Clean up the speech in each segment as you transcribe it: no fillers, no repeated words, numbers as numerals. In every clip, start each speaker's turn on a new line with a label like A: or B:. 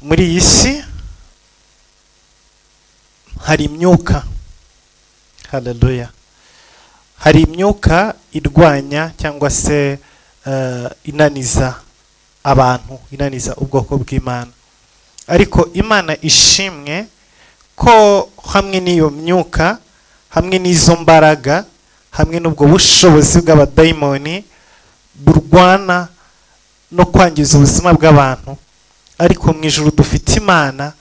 A: muri iyi si hari imyuka, haleluya, hari imyuka irwanya cyangwa se inaniza abantu, inaniza ubwoko bw'Imana. Ariko Imana ishimwe ko hamwe n'iyo myuka, hamwe n'izo mbaraga, hamwe n'ubwo bushobozi bw'abadayimoni burwana no kwangiza ubuzima bw'abantu, ariko mu ijuru dufite Imana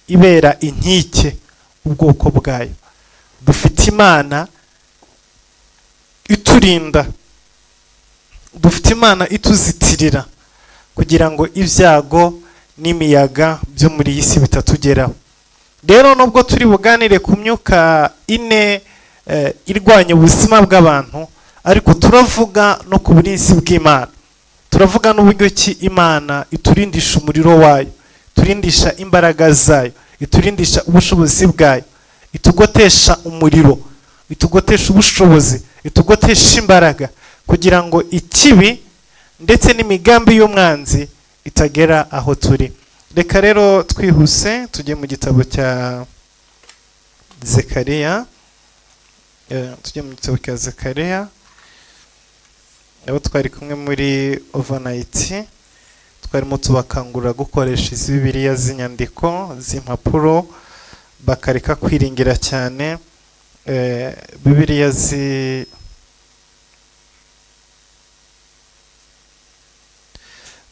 A: ibera inkike ubwoko bwayo. Dufite Imana iturinda, dufite Imana ituzitirira kugira ngo ibyago n'imiyaga byo muri iyi si bitatugeraho. Rero nubwo turi buganire ku myuka ine irwanya ubuzima bw'abantu, ariko turavuga no ku burinzi bw'Imana. Turavuga n'uburyo ki Imana iturindisha umuriro wayo, iturindisha imbaraga zayo, iturindisha ubushobozi bwayo, itugotesha umuriro, itugotesha ubushobozi, itugotesha imbaraga, kugira ngo ikibi ndetse n'imigambi y'umwanzi itagera aho turi. Reka rero twihuse tujye mu gitabo cya Zekariya, abo twari kumwe muri overnight, twarimo tubakangurira gukoresha izi Bibiliya z'inyandiko z'impapuro, bakareka kwiringira cyane Bibiliya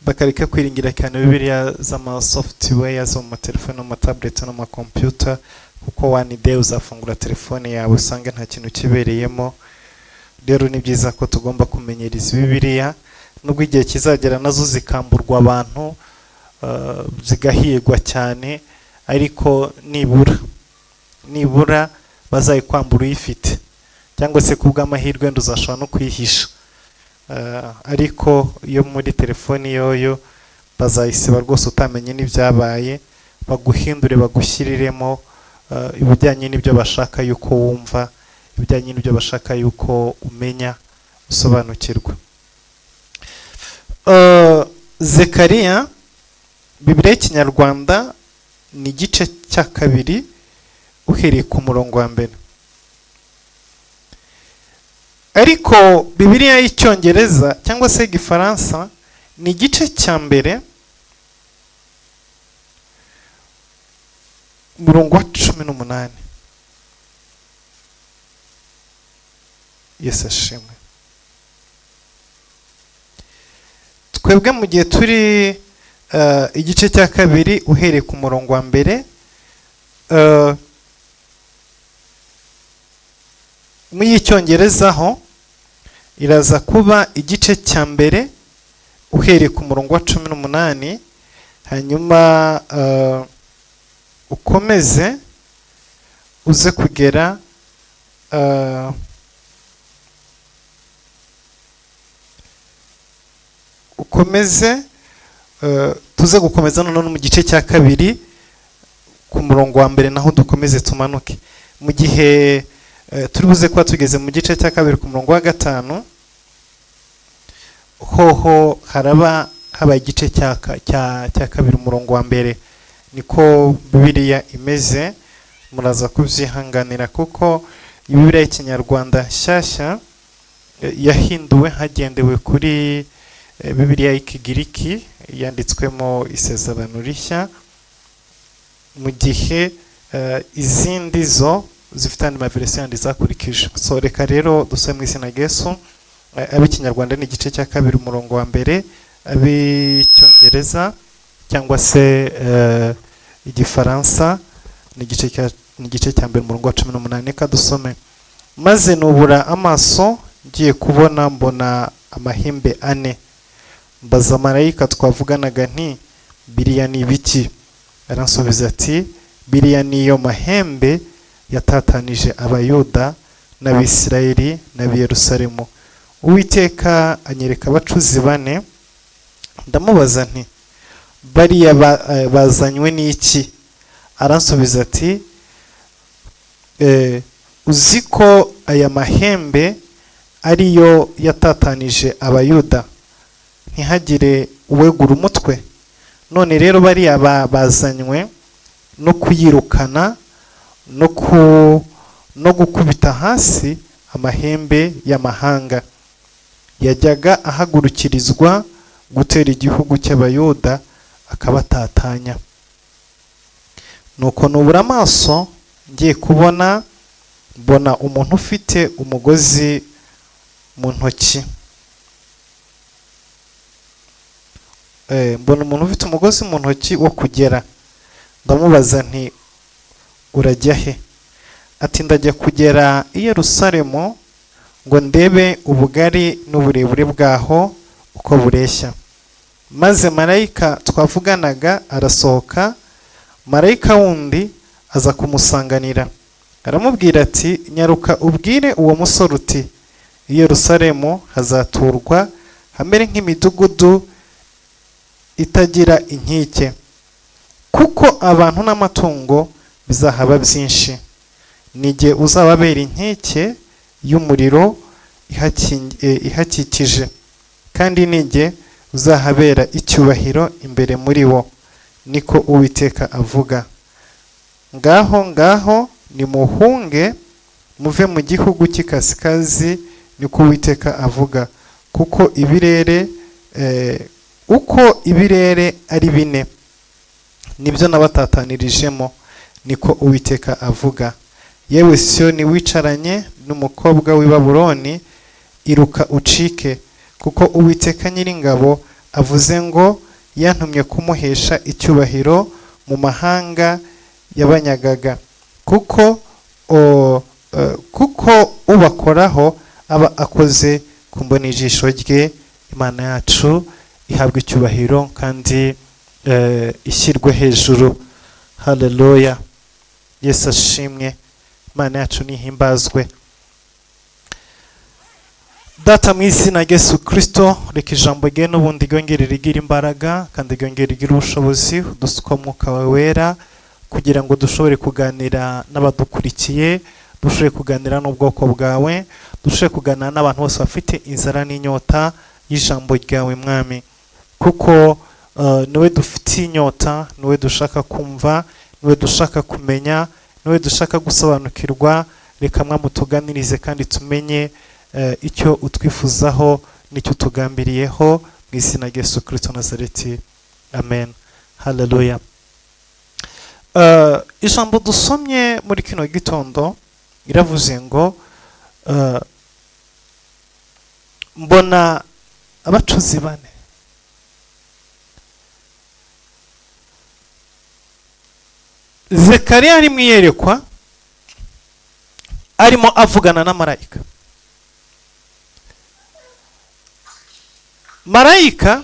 A: bakareka kwiringira cyane Bibiliya z'ama software zo mu telefone no mu tablet no mu computer, kuko one day uzafungura telefone yawe usange nta kintu kibereyemo. Rero ni byiza ko tugomba kumenyera izi Bibiliya, nubwo igihe kizagera nazo zikamburwa abantu, zigahirwa cyane, ariko nibura bazayikwambura uyifite, cyangwa se kubw'amahirwe nduzashobora no kwihisha. Ariko iyo muri telefoni yoyo bazayisiba rwose utamenye n'ibyabaye, baguhindure bagushyiriremo ibijyanye n'ibyo bashaka yuko wumva, ibijyanye n'ibyo bashaka yuko umenya, usobanukirwa. Zekariya, Bibiliya y'Ikinyarwanda ni igice cya 2 uhereye ku murongo wa mbere. Ariko Bibiliya y'Icyongereza cyangwa se Igifaransa ni igice cya 1 umurongo wa 18. Yesu ashimwe. Twebwe mu gihe turi igice cya 2 uhereye ku murongo wa mbere, mu y'Icyongereza ho iraza kuba igice cya 1 uhereye ku murongo wa 18, hanyuma ukomeze uze kugera tuze gukomeza none mu gice cya 2 ku murongo wa mbere, naho dukomeze tumanuke. Mu gihe turi buze kuba tugeze mu gice cya 2 ku murongo wa 5, hoho haraba igice cya 2 umurongo wa mbere. Niko Bibiliya imeze, muraza kubyihanganira kuko Bibiliya y'Ikinyarwanda nshyashya yahinduwe hagendewe kuri Bibiliya y'Ikigiriki yanditswemo Isezerano Rishya, mu gihe izindi zo zifite andi maverisiyo yandi zakurikije. So reka rero dusome mu izina rya Yesu. Ab'Ikinyarwanda ni igice cya 2 umurongo wa mbere, ab'Icyongereza cyangwa se Igifaransa ni igice cya 1 umurongo wa 18. Reka dusome. Maze nubura amaso ngiye kubona, mbona amahembe 4. Mbaza marayika twavuganaga nti, biriya ni ibiki? Aransubiza ati, biriya niyo mahembe yatatanije Abayuda n'Abisirayeli n'ab'i Yerusalemu. Uwiteka anyereka abacuzi 4. Ndamubaza nti, bariya bazanywe n'iki? Aransubiza ati, uzi ko aya mahembe ariyo yatatanije Abayuda, ntihagire uwegura umutwe. none rero bariya bazanywe no kuyirukana no gukubita hasi amahembe y'amahanga yajyaga ahagurukirizwa gutera igihugu cy'abayuda akabatatanya. Nuko nubura amaso ngiye mbona umuntu ufite umugozi mu ntoki. Mbona umuntu ufite umugozi mu ntoki wo kugera. Ndamubaza nti urajya he? Ati ndajya kugera i Yerusalemu ngo ndebe ubugari n'uburebure bwaho uko bureshya. Maze marayika twavuganaga arasohoka, marayika wundi aza kumusanganira, aramubwira ati nyaruka ubwire uwo musore uti i Yerusalemu hazaturwa hamere nk'imidugudu itagira inkike, kuko abantu n'amatungo bizahaba byinshi. Nige uzababera inkike y'umuriro ihakikije, kandi nige uzahabera icyubahiro imbere muri wo, niko Uwiteka avuga. Ngaho nimuhunge muve mu gihugu cy'ikasikazi, niko Uwiteka avuga, kuko ibirere ari bine nibyo nabatatanirijemo, niko Uwiteka avuga. Yewe Siyoni wicaranye n'umukobwa w'i Babuloni, iruka ucike, kuko Uwiteka Nyiringabo avuze ngo yantumye kumuhesha icyubahiro mu mahanga yabanyagaga, kuko ubakoraho aba akoze ku mboni ijisho rye. Imana yacu ihabwa icyubahiro kandi ishyirwe hejuru. Haleluya, Yesu ashimwe, Imana yacu nihimbazwe. Data mu izina rya Yesu Kristo, reka ijambo rye n'ubundi ryongere rigira imbaraga kandi ryongere rigira ubushobozi, udusuka umwuka wawe wera kugira ngo dushobore kuganira n'abadukurikiye, dushobore kuganira n'ubwoko bwawe, dushobore kuganira n'abantu bose bafite inzara n'inyota y'ijambo ryawe Mwami, kuko niwe dufite inyota, niwe dushaka kumva, niwe dushaka kumenya, niwe dushaka gusobanukirwa. Reka Mwami utuganirize kandi tumenye icyo utwifuzaho n'icyo utugambiriyeho, mu izina rya Yesu Kristo Nazareti, amen. Haleluya. Ijambo dusomye muri kino gitondo iravuze ngo mbona abacuzi bane. Zekariya ari mu iyerekwa arimo avugana na marayika. Marayika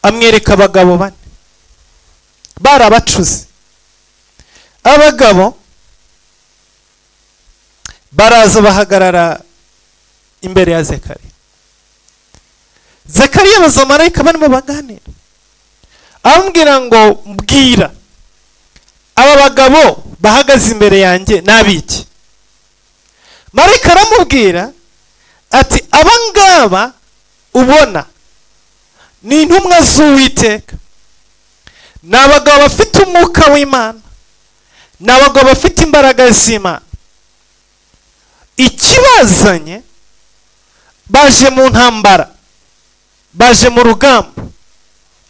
A: amwereka abagabo bane bari abacuzi. Abagabo baraza bahagarara imbere ya Zekariya. Zekariya abaza marayika barimo baganira, amubwira ngo mbwira, aba bagabo bahagaze imbere yanjye n'abiki? Marayika aramubwira ati abangaba ubona ni intumwa z'Uwiteka, ni abagabo bafite umwuka w'Imana, ni abagabo bafite imbaraga z'Imana. Ikibazanye baje mu ntambara, baje mu rugamba,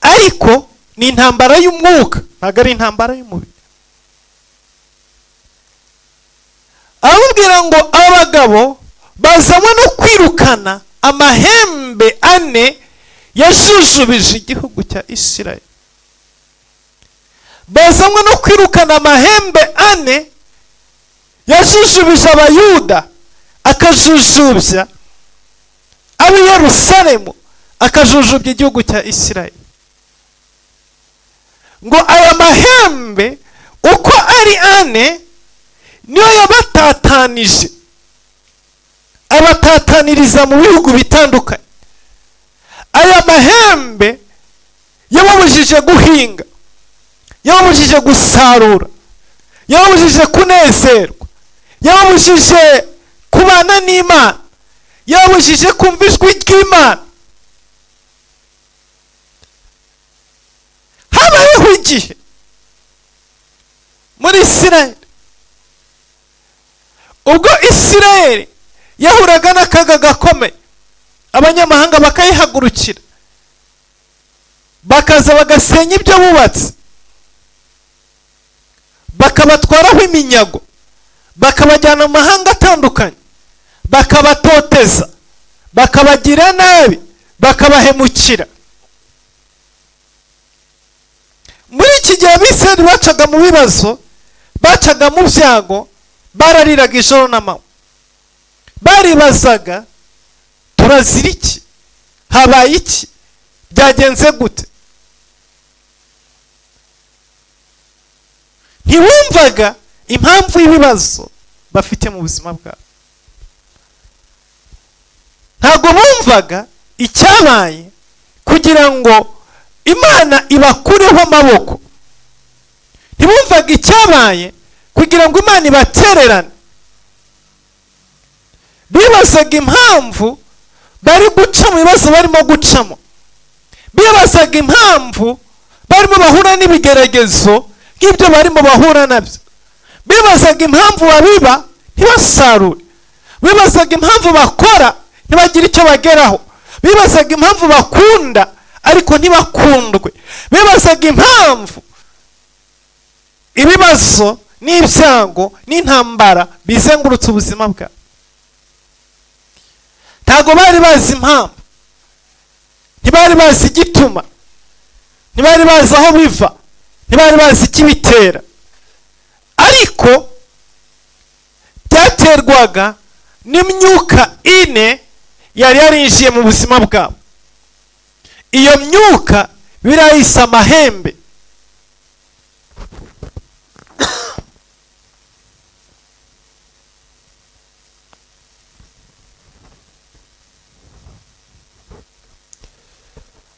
A: ariko ni intambara y'umwuka, ntabwo ari intambara y'umubiri. Aramubwira ngo abagabo bazanywe no kwirukana amahembe ane yashujubije igihugu cya Isirayeli. Bazanywe no kwirukana amahembe ane yashujubije abayuda, akajujubya ab'i Yerusalemu, akajujubya igihugu cya Isirayeli. Ngo aya mahembe uko ari ane niyo yabatatanije, abatataniriza mu bihugu bitandukanye. Aya mahembe yababujije guhinga, yababujije gusarura, yababujije kunezerwa, yababujije kubana n'Imana, yababujije kumva ijwi ry'Imana. Habayeho igihe muri Isirayeli, ubwo Isirayeli yahuraga n'akaga gakomeye, abanyamahanga bakayihagurukira, bakaza bagasenya ibyo bubatse, bakabatwaraho iminyago, bakabajyana mu mahanga atandukanye, bakabatoteza, bakabagira nabi, bakabahemukira. Muri iki gihe Abisirayeli bacaga mu bibazo, bacaga mu byago, barariraga ijoro n'amanywa, baribazaga turazira iki, habaye iki, byagenze gute? Ntibumvaga impamvu y'ibibazo bafite mu buzima bwabo, ntabwo bumvaga icyabaye kugira ngo Imana ibakureho amaboko, ntibumvaga icyabaye kugira ngo Imana ibatererane. Bibazaga impamvu bari guca mu bibazo barimo gucamo, bibazaga impamvu barimo bahura n'ibigeragezo nk'ibyo barimo bahura nabyo, bibazaga impamvu babiba ntibasarure, bibazaga impamvu bakora ntibagire icyo bageraho, bibazaga impamvu bakunda ariko ntibakundwe, bibazaga impamvu ibibazo n'ibyago n'intambara bizengurutse ubuzima bwabo. Ntabwo bari bazi impamvu, ntibari bazi igituma, ntibari bazi aho biva, ntibari bazi ikibitera, ariko byaterwaga n'imyuka ine yari yarinjiye mu buzima bwabo. Iyo myuka birayise amahembe.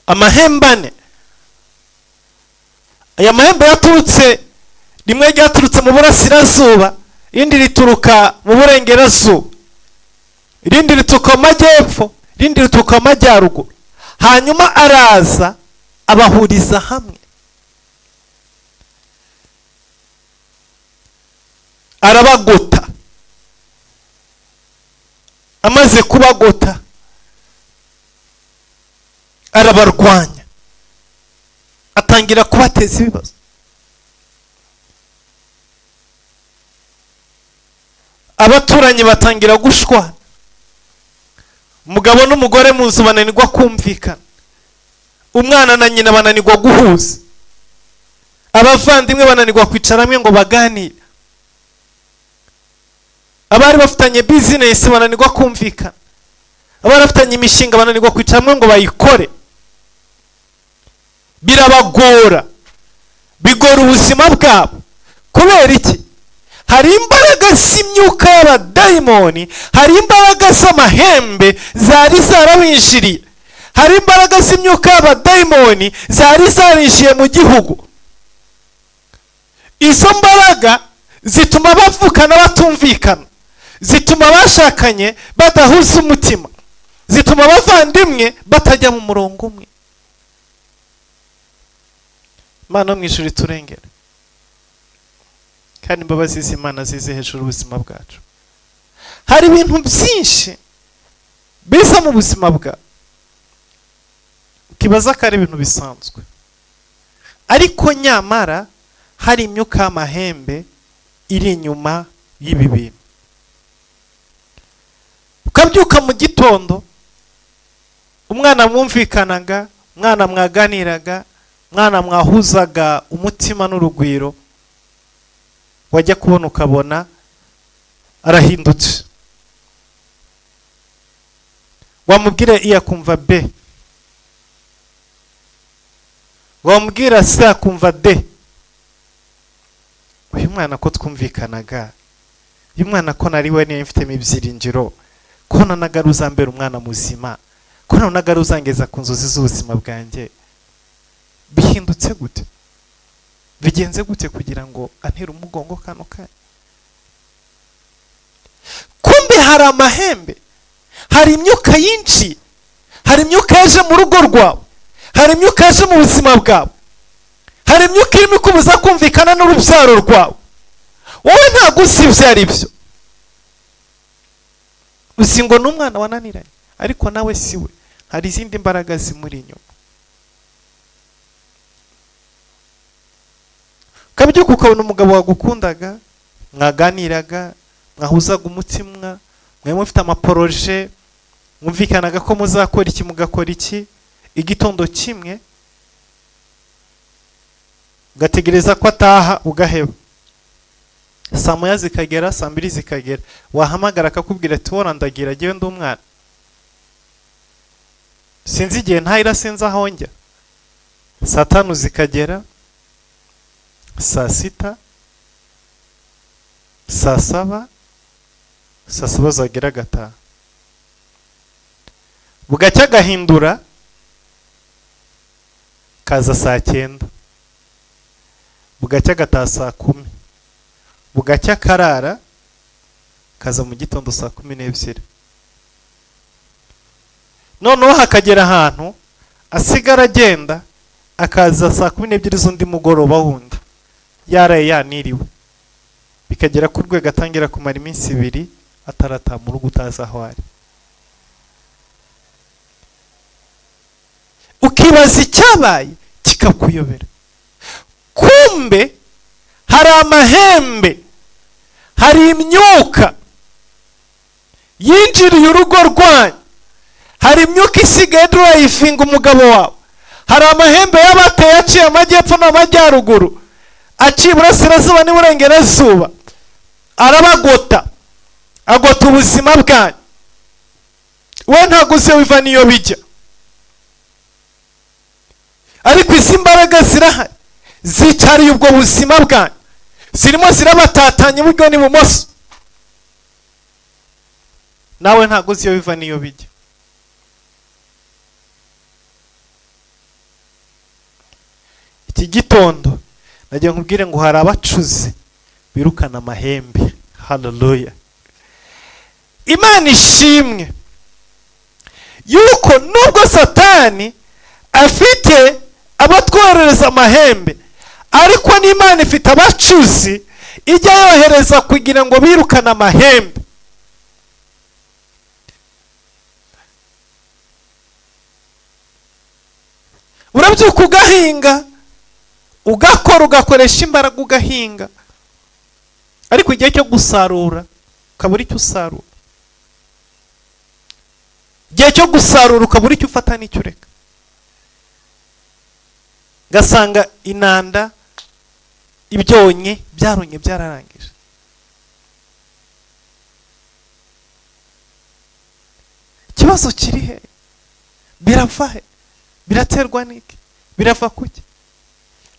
A: Amahembe ane. Aya mahembe yaturutse, rimwe ryaturutse mu burasirazuba, irindi rituruka mu burengerazuba, irindi rituruka mu majyepfo, irindi rituruka mu majyaruguru. Hanyuma araza abahuriza hamwe, arabagota. Amaze kubagota arabarwanya, atangira kubateza ibibazo. Abaturanyi batangira gushwana, umugabo n'umugore mu nzu bananirwa kumvikana, umwana na nyina bananirwa guhuza, abavandimwe bananirwa kwicara hamwe ngo baganire, abari bafitanye business bananirwa kumvikana, abari bafitanye imishinga bananirwa kwicara hamwe ngo bayikore. Birabagora, bigora ubuzima bwabo. Kubera iki? Hari imbaraga z'imyuka y'abadayimoni, hari imbaraga z'amahembe zari zarabinjiriye, hari imbaraga z'imyuka y'abadayimoni zari zarinjiye mu gihugu. Izo mbaraga zituma bavukana batumvikana, zituma bashakanye badahuza umutima, zituma abavandimwe batajya mu murongo umwe. Imana mu ijuru iturengere, kandi imbabazi z'Imana zize hejuru ubuzima bwacu. Hari ibintu byinshi biza mu buzima bwawe ukibaza ko ari ibintu bisanzwe, ariko nyamara hari imyuka y'amahembe iri inyuma y'ibi bintu. Ukabyuka mu gitondo, umwana mwumvikanaga, umwana mwaganiraga, umwana mwahuzaga umutima n'urugwiro, wajya kubona ukabona arahindutse. Wamubwira iya kumva B, wamubwira C akumva D. Uyu mwana ko twumvikanaga, uyu mwana ko nari we niyo mfitemo ibyiringiro, ko nanagaruza mbere umwana muzima, ko nanagaruza ngeza ku nzozi z'ubuzima bwanjye. Bihindutse gute? Bigenze gute kugira ngo antere umugongo kano kanya? hari amahembe, hari imyuka yinshi, hari imyuka yaje mu rugo rwawe, hari imyuka yaje mu buzima bwawe, hari imyuka irimo ikubuza kumvikana n'urubyaro rwawe. Wowe ntabwo uzi ibyo ari byo, uzi ngo ni umwana wananiranye, ariko nawe si we, hari izindi mbaraga zimuri inyuma. Ukabyuka ukabona umugabo wagukundaga, mwaganiraga, mwahuzaga umutima, mwe mufite amaporoje, mwumvikanaga ko muzakora iki mugakora iki, igitondo kimwe ugategereza ko ataha ugaheba. Saa moya zikagera, saa mbiri zikagera, wahamagara akakubwira ati wora ndagira jyewe ndi umwana, sinzi igihe ntahira, sinzi aho njya. Saa tanu zikagera, saa sita, saa saba zagera agataha. Bugacya agahindura kaza saa 9, bugacya agataha saa 10, bugacya karara kaza mu gitondo saa 12. Noneho hakagera ahantu asigara agenda akaza saa 12 z'undi mugoroba wundi yaraye yaniriwe, bikagera ku rwego atangira kumara iminsi 2 atarataha mu rugo utazi aho ari. Ukibaza icyabaye kikakuyobera. Kumbe hari amahembe, hari imyuka yinjiriye urugo rwanyu, hari imyuka isigaye durayifinga umugabo wawe, hari amahembe y'abateye aciye amajyepfo n'amajyaruguru, aciye iburasirazuba n'iburengerazuba, arabagota, agota ubuzima bwanyu. We ntabwo uzi wiva niyo bijya, ariko izi mbaraga zirahari zicariye ubwo buzima bwanyu, zirimo zirabatatanya iburyo n'ibumoso. Nawe ntabwo uzi wiva niyo bijya. Iki gitondo nagiye nkubwire ngo hari abacuzi birukana amahembe. Haleluya. Imana ishimwe yuko nubwo Satani afite abatworereza amahembe, ariko n'Imana ifite abacuzi ijya yohereza kugira ngo birukane amahembe. Urabyuka ugahinga, ugakora, ugakoresha imbaraga ugahinga, ariko igihe cyo gusarura ukabura icyo usarura. Igihe cyo gusarura ukabura icyo ufata n'icyo ureka. Gasanga inanda, ibyonye byaronye byararangije. Ikibazo kiri he? Birava he? Biraterwa n'iki? Birava kuki?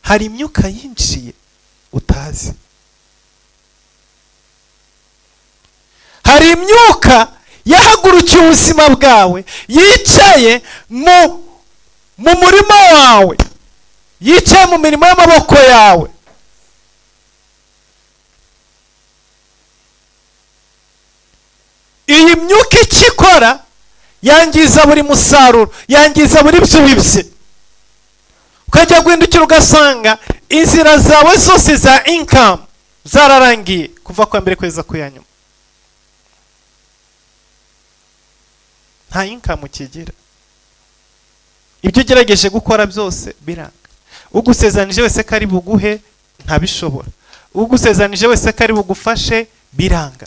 A: Hari imyuka yinjiye utazi. Hari imyuka yahagurukiye ubuzima bwawe, yicaye mu murima wawe, yicaye mu mirimo y'amaboko yawe. Iyi myuka ikikora yangiza buri musaruro, yangiza buri byubibye. Ukajya guhindukira ugasanga inzira zawe zose za income zararangiye kuva kwa mbere kweza kuyanyuma. Nta income ukigira. Ibyo ugerageje gukora byose biranga. Ugusezanije wese kari buguhe ntabishobora. Ugusezanije wese kari bugufashe biranga.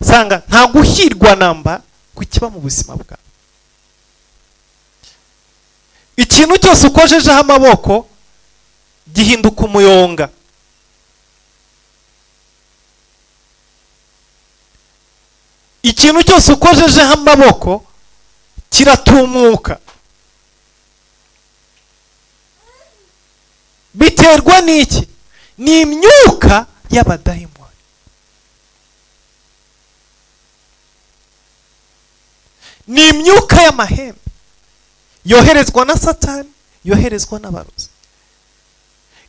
A: Sanga nta guhirwa namba kukiba mu buzima bwawe. Ikintu cyose ukojejeho amaboko gihinduka umuyonga. Ikintu cyose ukojejeho amaboko kiratumuka. Biterwa n'iki? Ni imyuka y'abadayimoni. Ni imyuka y'amahembe yoherezwa na Satani, yoherezwa n'abarozi.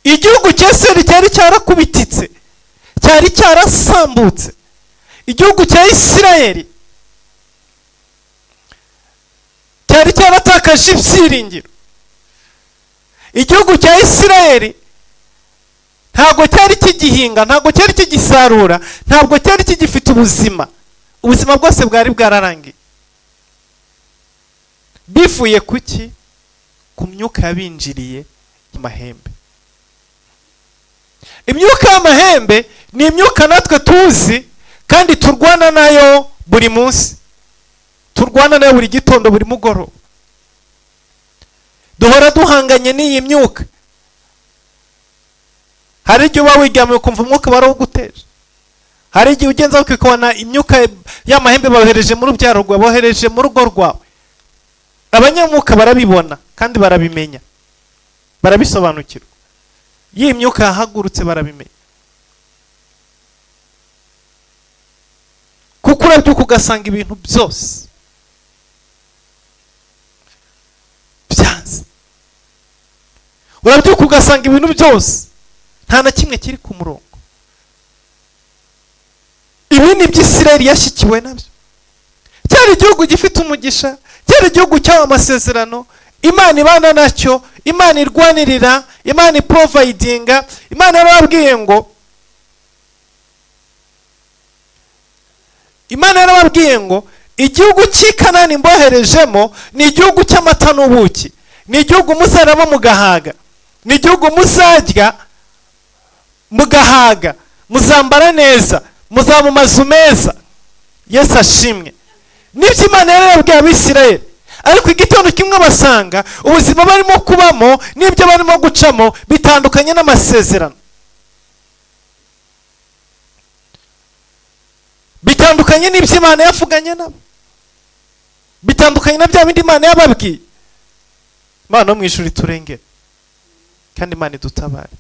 A: Igihugu cyose cyari cyarakubititse, cyari cyarasambutse, igihugu cya Isirayeli cyari cyaratakaje ibyiringiro. Igihugu cya Isirayeli ntabwo cyari kigihinga, ntabwo cyari kigisarura, ntabwo cyari kigifite ubuzima bwose bwari bwararangiye. Bivuye kuki? Ku myuka yabinjiriye amahembe. Imyuka y'amahembe ni imyuka natwe tuzi kandi turwana nayo buri munsi, turwana nayo buri gitondo, buri mugoroba. Duhora duhanganye n'iyi myuka. Hari igihe uba wiryamiye ukumva umwuka barawuguteje. Hari igihe ugenza ukikubona imyuka y'amahembe bohereje mu rubyaro rwawe, bohereje mu rugo rwawe. Abanyamwuka barabibona kandi barabimenya, barabisobanukirwa. Iyi myuka yahagurutse barabimenya. Kuko urabyuka ugasanga ibintu byose byanze. Urabyuka ugasanga ibintu byose nta na kimwe kiri ku murongo. Ibi ni by'Isirayeli yashyikiwe nabyo. Cyari igihugu gifite umugisha, cyari igihugu cy'amasezerano, Imana ibana nacyo, Imana irwanirira, Imana iprovidinga. Imana yarababwiye ngo igihugu cy'i Kanani mboherejemo ni igihugu cy'amata n'ubuki, ni igihugu muzaramo mugahaga, ni igihugu muzarya mugahaga, muzambara neza, muzaba mu mazu meza. Yesu ashimwe. Nibyo Imana yarababwiye Abisirayeli. Ariko igitondo kimwe basanga ubuzima barimo kubamo n'ibyo barimo gucamo bitandukanye n'amasezerano, bitandukanye n'ibyo Imana yavuganye nabo, bitandukanye na bya bindi Imana yababwiye. Imana mu ijuru iturengere kandi Imana idutabare.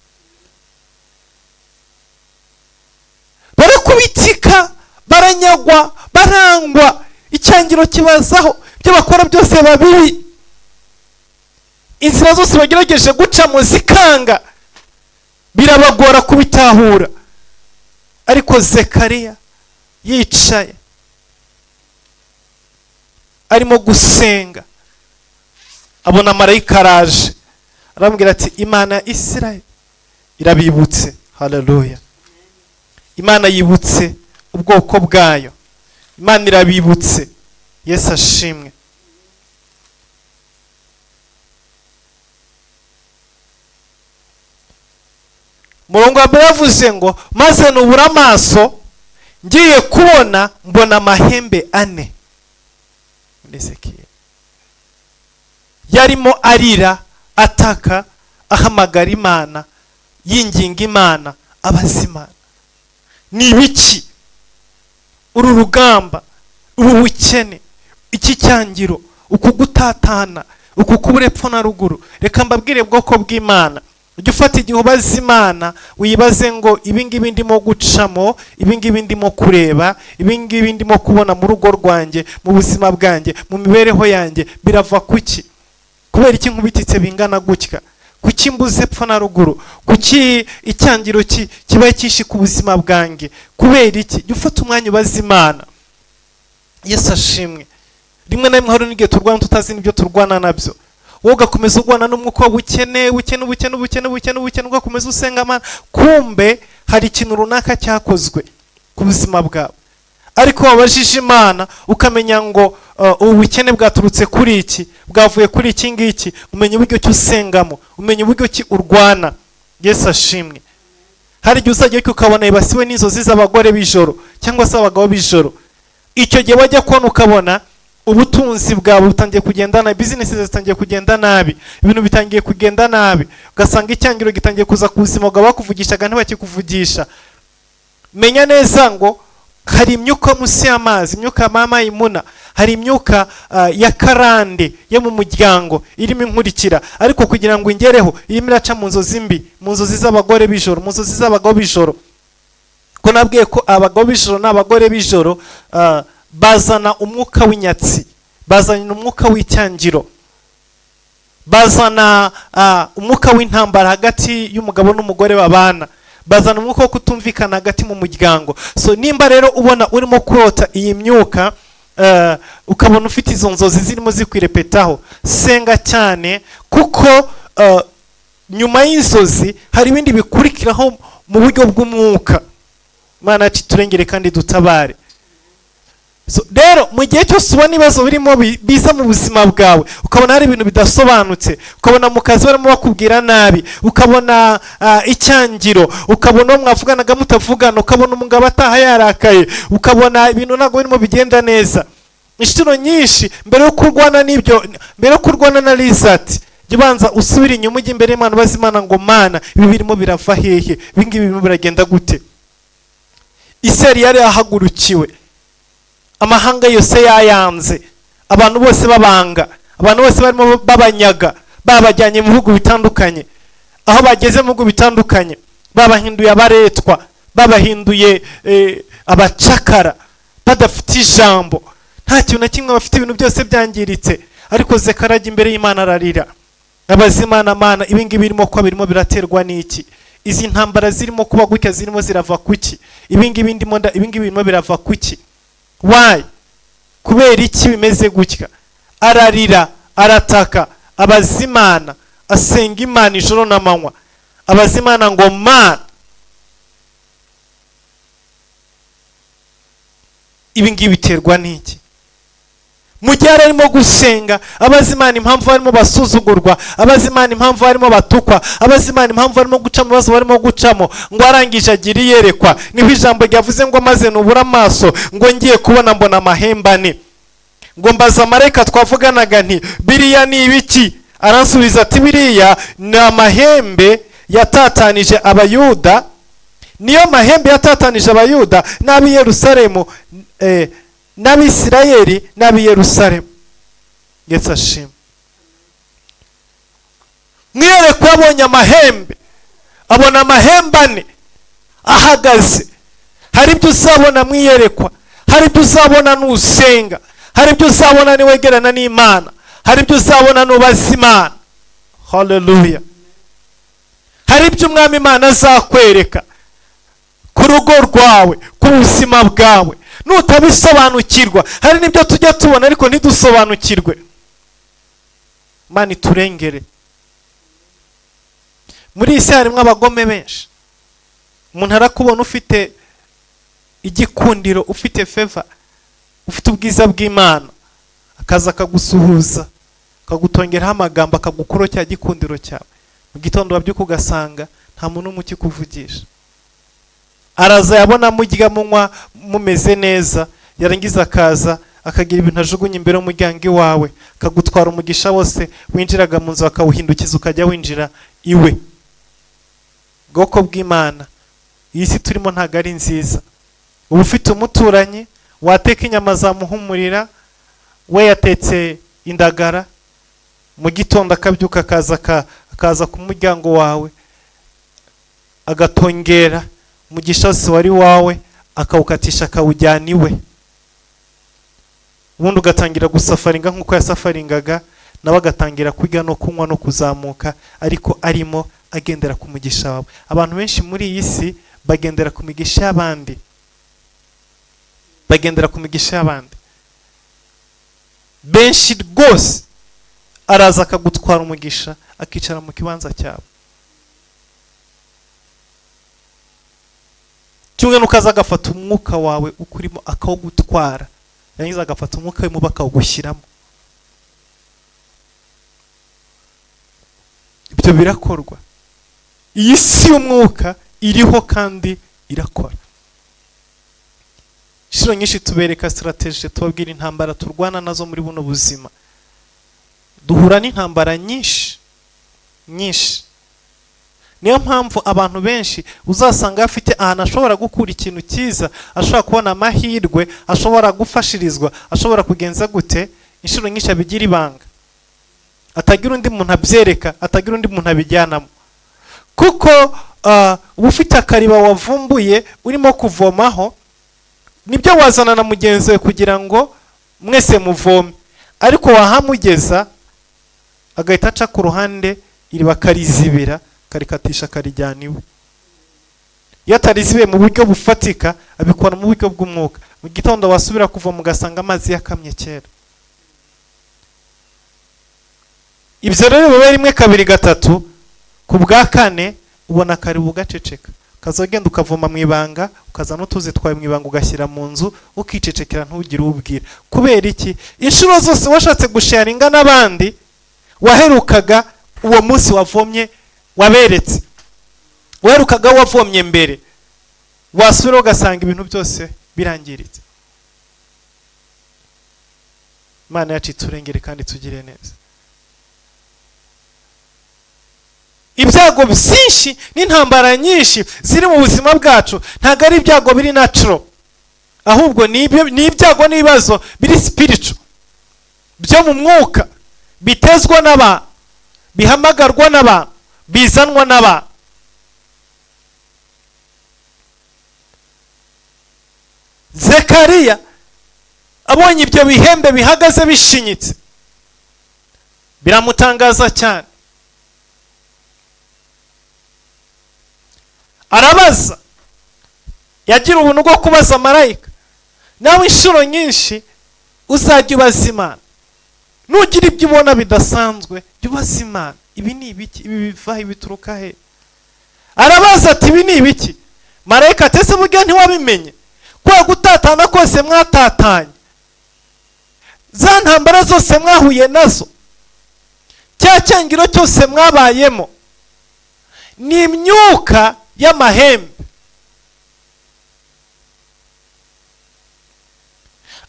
A: Barakubitika, baranyagwa, barangwa, icyangiro kibazaho, ibyo bakora byose babibi, inzira zose bagerageje gucamo zikanga, birabagora kubitahura. Ariko Zekariya yicaye arimo gusenga, abona marayika araje arambwira ati Imana ya Isirayeli irabibutse. Haleluya. Imana yibutse ubwoko bwayo, Imana irabibutse. Yesu ashimwe. Murongo wa mbere yavuze ngo maze nubura amaso ngiye kubona mbona amahembe ane. Ezekiel yarimo arira, ataka, ahamagara Imana, yinginga Imana, abaza Imana ni ibiki uru rugamba, ubu bukene, iki cyangiro, uku gutatana, uku kubura epfo na ruguru. Reka mbabwire bwoko bw'Imana, ujye ufata igihe ubaza Imana, wibaze ngo ibingibi ndimo gucamo, ibingibi ndimo kureba, ibingibi ndimo kubona mu rugo rwanjye, mu buzima bwanjye, mu mibereho yanjye, birava kuki? Kubera iki nkubititse bingana gutya? Kuki mbuze epfo na ruguru? Kuki icyangiro kibaye kishi ku buzima bwanjye? Kubera iki? Jya ufata umwanya ubaza Imana. Yesu ashimwe. Rimwe na rimwe hari n'igihe turwana tutazi n'ibyo turwana nabyo. Wowe ugakomeza urwana n'umwuka w'ubukene, ugakomeza usenga Imana, kumbe hari ikintu runaka cyakozwe ku buzima bwawe. Ariko wabajije Imana ukamenya ngo ubukene bwaturutse kuri iki, bwavuye kuri iki ngiki, umenya uburyo ki usengamo, umenya uburyo ki urwana. Yesu ashimwe. Hari igihe uzajya ukabona ibasiwe n'inzozi z'abagore b'ijoro cyangwa se abagabo b'ijoro. Icyo gihe wajya kubona ukabona ubutunzi bwawe butangiye kugenda nabi, business zitangiye kugenda nabi, ibintu bitangiye kugenda nabi, ugasanga icyangiro gitangiye kuza ku buzima bwawe, bakuvugishaga ntibakikuvugisha. Menya neza ngo hari imyuka munsi y'amazi, imyuka ya mama imuna, hari imyuka ya karande yo mu muryango irimo inkurikira, ariko kugira ngo ingereho irimo iraca mu nzozi mbi, mu nzozi z'abagore b'ijoro, mu nzozi z'abagabo b'ijoro. Ko nabwiye ko abagabo b'ijoro n'abagore b'ijoro bazana umwuka w'inyatsi, bazana umwuka w'icyangiro, bazana umwuka w'intambara hagati y'umugabo n'umugore babana, bazana umwuka wo kutumvikana hagati mu muryango. So nimba rero ubona urimo kurota iyi myuka, ukabona ufite izo nzozi zirimo zikwirepetaho, senga cyane, kuko nyuma y'inzozi hari ibindi bikurikiraho mu buryo bw'umwuka. Imana yacu turengere kandi dutabare. So rero mu gihe cyose ubona ibibazo birimo biza mu buzima bwawe, ukabona hari ibintu bidasobanutse, ukabona mu kazi barimo bakubwira nabi, ukabona icyangiro, ukabona uwo mwavuganaga mutavugana, ukabona umugabo ataha yarakaye, ukabona ibintu ntabwo birimo bigenda neza, inshuro nyinshi mbere yo kurwana n'ibyo, mbere yo kurwana na result, jya ubanza usubire inyuma ujye imbere y'Imana ubaza Imana ngo Mana, ibi birimo birava hehe, ibi ngibi birimo biragenda gute? Isirayeli yari yahagurukiwe, amahanga yose yayanze, abantu bose babanga, abantu bose barimo babanyaga, babajyanye mu bihugu bitandukanye, aho bageze mu bihugu bitandukanye babahinduye abaretwa, babahinduye abacakara, badafite ijambo, nta kintu na kimwe bafite, ibintu byose byangiritse. Ariko Zekariya ajya imbere y'Imana ararira, abaza Imana, Mana, ibi ngibi birimo kuba birimo biraterwa n'iki? Izi ntambara zirimo kuba gutya zirimo zirava kuki? Ibi ngibi birimo birava kuki? Why? Kubera iki bimeze gutya? Ararira, arataka, abaza Imana, asenga Imana ijoro n'amanywa, abaza Imana ngo Mana, ibi ngibi biterwa n'iki? Mu gihe arimo gusenga, abaza Imana impamvu barimo basuzugurwa, abaza Imana impamvu barimo batukwa, abaza Imana impamvu barimo guca mu bibazo barimo gucamo, ngo arangije agira iyerekwa. Niho ijambo ryavuze ngo maze nubura amaso, ngo ngiye kubona mbona amahembe ane. Ngo mbaza marayika twavuganaga nti biriya ni ibiki? Aransubiza ati biriya ni amahembe yatatanije Abayuda, niyo mahembe yatatanije Abayuda n'ab'i Yerusalemu, n'Abisirayeli n'ab'i Yerusalemu. Yesu ashimwe. Mwiyerekwa abonye amahembe, abona amahembe ane ahagaze. Hari ibyo uzabona mwiyerekwa, hari ibyo uzabona nusenga, hari ibyo uzabona niwegerana n'Imana, hari ibyo uzabona nubaza Imana. Hallelujah. Hari ibyo Umwami Imana azakwereka ku rugo rwawe, ku buzima bwawe, nutabisobanukirwa. Hari n'ibyo tujya tubona ariko ntidusobanukirwe. Imana iturengere. Muri isi harimo abagome benshi. Umuntu arakubona ufite igikundiro, ufite favor, ufite ubwiza bw'Imana, akaza akagusuhuza, akagutongeraho amagambo, akagukuro cya gikundiro cyawe. Mu gitondo wabyuka ugasanga nta muntu n'umwe ukikuvugisha. Araza yabona mujya munywa mumeze neza, yarangiza akaza akagira ibintu ajugunya imbere y'umuryango iwawe, akagutwara umugisha wose winjiraga mu nzu, akawuhindukiza ukajya winjira iwe. Bwoko bw'Imana, iyi si turimo ntago ari nziza. Uba ufite umuturanyi, wateka inyama zamuhumurira, we yatetse indagara, mu gitondo akabyuka akaza ku muryango wawe, agatongera umugisha wose wari wawe, akawukatisha akawujyana iwe. Ubundi ugatangira gusafaringa nk'uko yasafaringaga, nawe agatangira kwiga no kunywa no kuzamuka, ariko arimo agendera ku mugisha wawe. Abantu benshi muri iyi si bagendera ku migisha y'abandi, bagendera ku migisha y'abandi. Benshi rwose araza akagutwara umugisha, akicara mu kibanza cyawe. Cyumwe nukaza agafata umwuka wawe ukurimo akawugutwara, yangiza agafata umwuka we mubi akawugushyiramo. Ibyo birakorwa. Iyi si y'umwuka iriho kandi irakora. Inshuro nyinshi tubereka strategy, tubabwira intambara turwana nazo muri buno buzima. Duhura n'intambara nyinshi. Niyo mpamvu abantu benshi uzasanga afite ahantu ashobora gukura ikintu cyiza, ashobora kubona amahirwe, ashobora gufashirizwa, ashobora kugenza gute, inshuro nyinshi abigira ibanga, atagira undi muntu abyereka, atagira undi muntu abijyanamo. Kuko uba ufite akariba wavumbuye urimo kuvomaho, nibyo wazana na mugenzi we kugira ngo mwese muvome, ariko wahamugeza agahita aca ku ruhande, iriba karizibira, karikatisha karijyana iwe. iyo atarizibiye mu buryo bufatika abikora mu buryo bw'umwuka. Mu gitondo wasubira kuva mugasanga amazi yakamye kera. Ibyo rero bibaye rimwe kabiri gatatu, ku bwa kane ubona kari bugaceceka, ukazagenda ukavoma mu ibanga, ukazana utuzi twawe mu ibanga ugashyira mu nzu ukicecekera ntugire ubwira. Kubera iki? Inshuro zose washatse gusharinga n'abandi waherukaga uwo munsi wavomye waberetse, waherukaga wavomye mbere, wasubira ugasanga ibintu byose birangiritse. Imana yacu iturengere kandi tugire neza. Ibyago byinshi n'intambara nyinshi ziri mu buzima bwacu ntago ari ibyago biri natural, ahubwo ni ibyago n'ibibazo biri spiritual, byo mu mwuka, bitezwa n'abantu, bihamagarwa n'abantu, bizanwa n'abantu. Zekariya abonye ibyo bihembe bihagaze bishinyitse biramutangaza cyane. Arabaza, yagira ubuntu bwo kubaza marayika. Nawe inshuro nyinshi uzajya ubaza Imana, nugira ibyo ubona bidasanzwe jya ubaza Imana, ibi ni ibiki, ibi biva bituruka he? Arabaza ati ibi ni ibiki? Marayika ati ese burya ntiwabimenye? Kwa gutatana kose mwatatanye, za ntambara zose mwahuye nazo, cya cyangiro cyose mwabayemo, ni imyuka y'amahembe.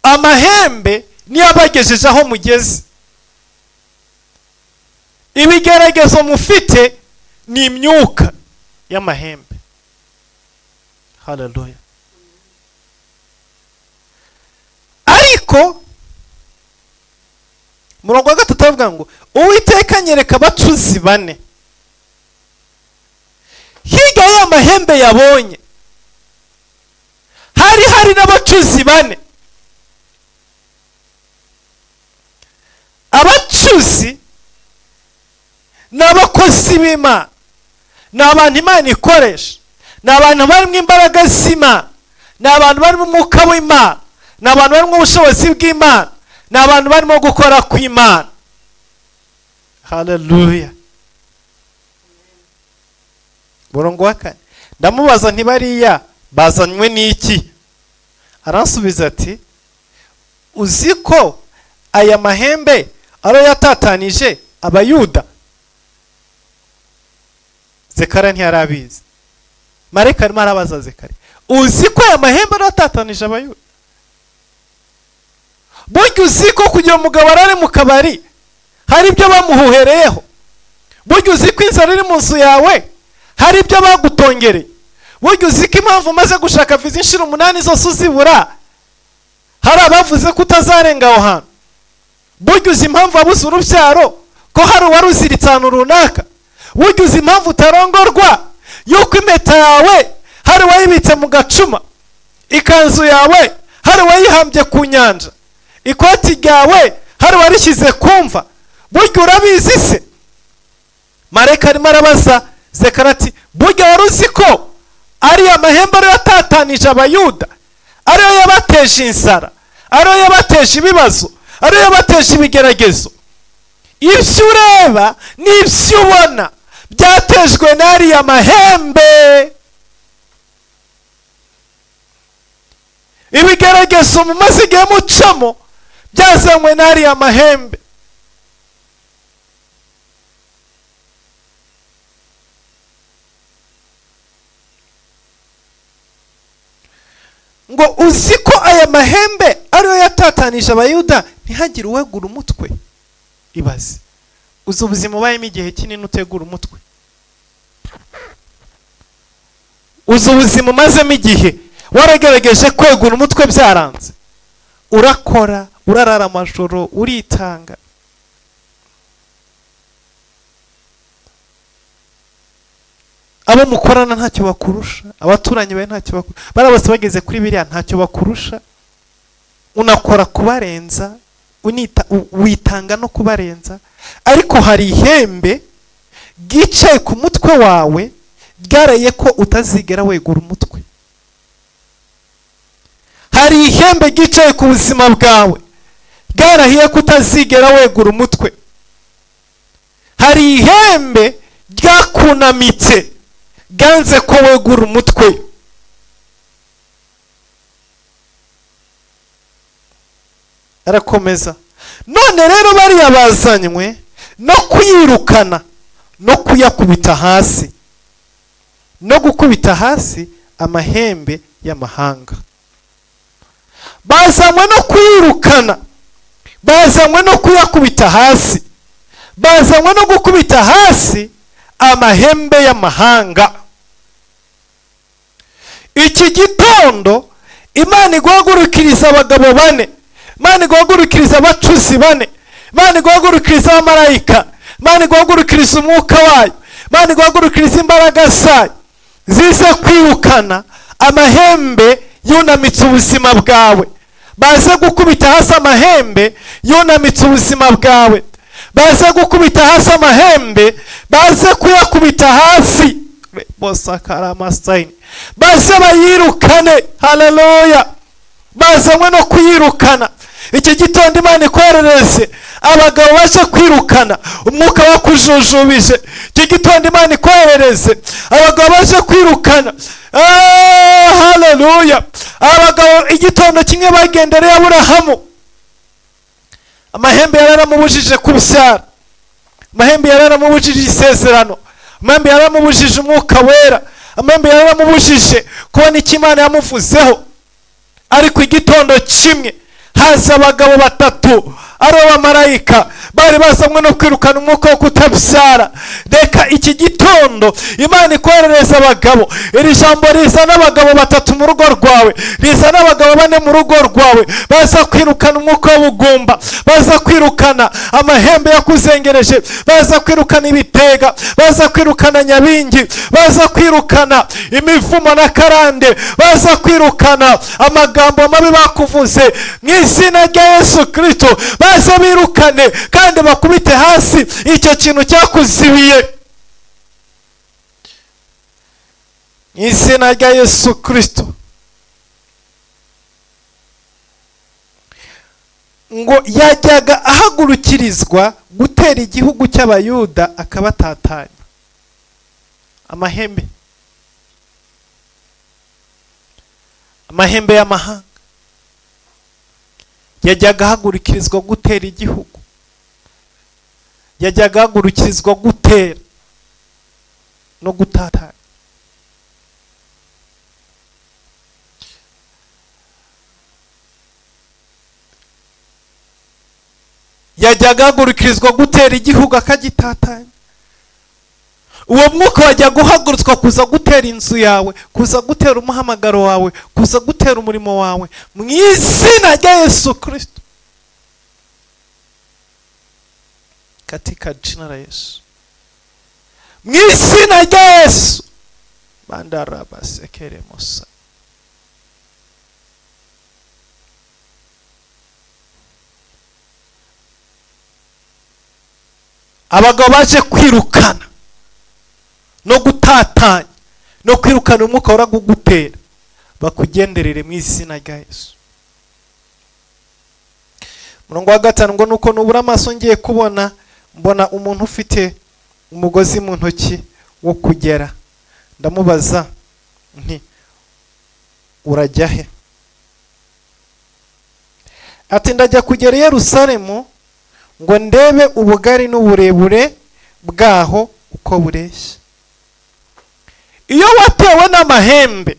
A: Amahembe niyo abagejeje aho mugeze. Ibigeragezo mufite ni imyuka y'amahembe. Haleluya. Ariko murongo wa gatatu avuga ngo Uwiteka anyereka abacuzi bane. Hirya y'amahembe yabonye hari n'abacuzi bane. Abacuzi ni abakozi b'Imana, ni abantu Imana ikoresha, ni abantu barimo imbaraga z'Imana, ni abantu barimo umwuka w'Imana, ni abantu barimo ubushobozi bw'Imana, ni abantu barimo gukora kw'Imana. Haleluya. Murongo wa kane, ndamubaza nti bariya bazanywe n'iki? Aransubiza ati uzi ko aya mahembe ariyo yatatanije Abayuda? Zekariya ntiyarabizi. Marayika arimo arabaza Zekariya, uzi ko aya mahembe ariyo yatatanije Abayuda? Burya uzi ko kugira umugabo arare mu kabari hari ibyo bamuhuhereyeho? Burya uzi ko inzara iri mu nzu yawe hari ibyo bagutongereye? Burya uzi ko impamvu umaze gushaka viza inshuro 8 zose uzibura hari abavuze ko utazarenga aho hantu? Burya uzi impamvu wabuze urubyaro ko hari uwari uziritse ahantu runaka? Burya uzi impamvu utarongorwa yuko impeta yawe hari uwayibitse mu gacuma, ikanzu yawe hari uwayihambye ku nyanja, ikoti ryawe hari uwarishyize kumva? Burya urabizi se? Marayika arimo arabaza Zekariya ati burya wari uzi ko ari amahembe ariyo yatatanije Abayuda, ariyo yabateje inzara, ariyo yabateje ibibazo, ariyo yabateje ibigeragezo? Ibyo ureba n'ibyo ubona byatejwe n'ariya mahembe. Ibigeragezo mumaze igihe mucamo byazanywe n'ariya mahembe. Ngo uzi ko aya mahembe ariyo yatatanije Abayuda ntihagire uwegura umutwe? Ibaze, uzi ubuzima ubayemo igihe kinini utegura umutwe? Uzi ubuzima umazemo igihe waragerageje kwegura umutwe byaranze? Urakora, urarara amajoro, uritanga. Abo mukorana ntacyo bakurusha, abaturanyi bawe ntacyo bakurusha, bari bose bageze kuri biriya ntacyo bakurusha. Unakora kubarenza, witanga no kubarenza, ariko hari ihembe gicaye ku mutwe wawe ryaraye ko utazigera wegura umutwe. Hari ihembe ryicaye ku buzima bwawe ryarahiye ko utazigera wegura umutwe. Hari ihembe ryakunamitse ryanze ko wegura umutwe. Arakomeza, none rero bariya bazanywe no kuyirukana no kuyakubita hasi, no gukubita hasi amahembe y'amahanga. Bazanywe no kuyirukana, bazanywe no kuyakubita hasi, bazanywe no gukubita hasi amahembe y'amahanga. Iki gitondo Imana iguhagurukiriza abagabo bane, Imana iguhagurukiriza abacuzi bane, Imana iguhagurukiriza abamarayika, Imana iguhagurukiriza umwuka wayo, Imana iguhagurukiriza imbaraga zayo zize kwirukana amahembe yunamitse ubuzima bwawe. Baze gukubita hasi amahembe yunamitse ubuzima bwawe, baze gukubita hasi amahembe, baze kuyakubita hasi baze bayirukane. Haleluya, bazanywe no kuyirukana. Iki gitondo Imana ikoherereze abagabo baje kwirukana umwuka wakujujubije. Iki gitondo Imana ikoherereze abagabo baje kwirukana. Haleluya, abagabo igitondo kimwe bagendereye Aburahamu, amahembe yararamubujije kubyara, amahembe yararamubujije isezerano, amahembe yararamubujije umwuka wera, amahembe yararamubujije kubona icyo Imana yamuvuzeho. Ariko igitondo kimwe haza abagabo batatu ari abamarayika bari bazanywe no kwirukana umwuka wo kutabyara. Reka iki gitondo Imana ikoherereza abagabo. Iri jambo riza n'abagabo batatu mu rugo rwawe, riza n'abagabo bane mu rugo rwawe, baza kwirukana umwuka w'ubugumba, baza kwirukana amahembe yakuzengereje, baza kwirukana ibitega, baza kwirukana nyabingi, baza kwirukana imivumo na karande, baza kwirukana amagambo mabi bakuvuze mu izina rya Yesu Kristo. Baze birukane kandi bakubite hasi icyo kintu cyakuzibiye mu izina rya Yesu Kristo. Ngo yajyaga ahagurukirizwa gutera igihugu cy'Abayuda akabatatanya. Amahembe y'amahanga yajyaga ahagurukirizwa gutera igihugu, yajyaga ahagurukirizwa gutera no gutatanya. Yajyaga ahagurukirizwa gutera igihugu akagitatanya. Uwo mwuka wajya guhagurutswa kuza gutera inzu yawe, kuza gutera umuhamagaro wawe, kuza gutera umurimo wawe mu izina rya Yesu Kristo, katika jina la Yesu, mu izina rya Yesu. Bandaraba sekere musa. Abagabo baje kwirukana no gutatanya no kwirukana umwuka uragugutera, bakugenderere mu izina rya Yesu. Murongo wa 5 ngo nuko nubura amaso ngiye kubona mbona umuntu ufite umugozi mu ntoki wo kugera. Ndamubaza nti urajya he? Ati ndajya kugera i Yerusalemu ngo ndebe ubugari n'uburebure bwaho uko bureshya. Iyo watewe n'amahembe,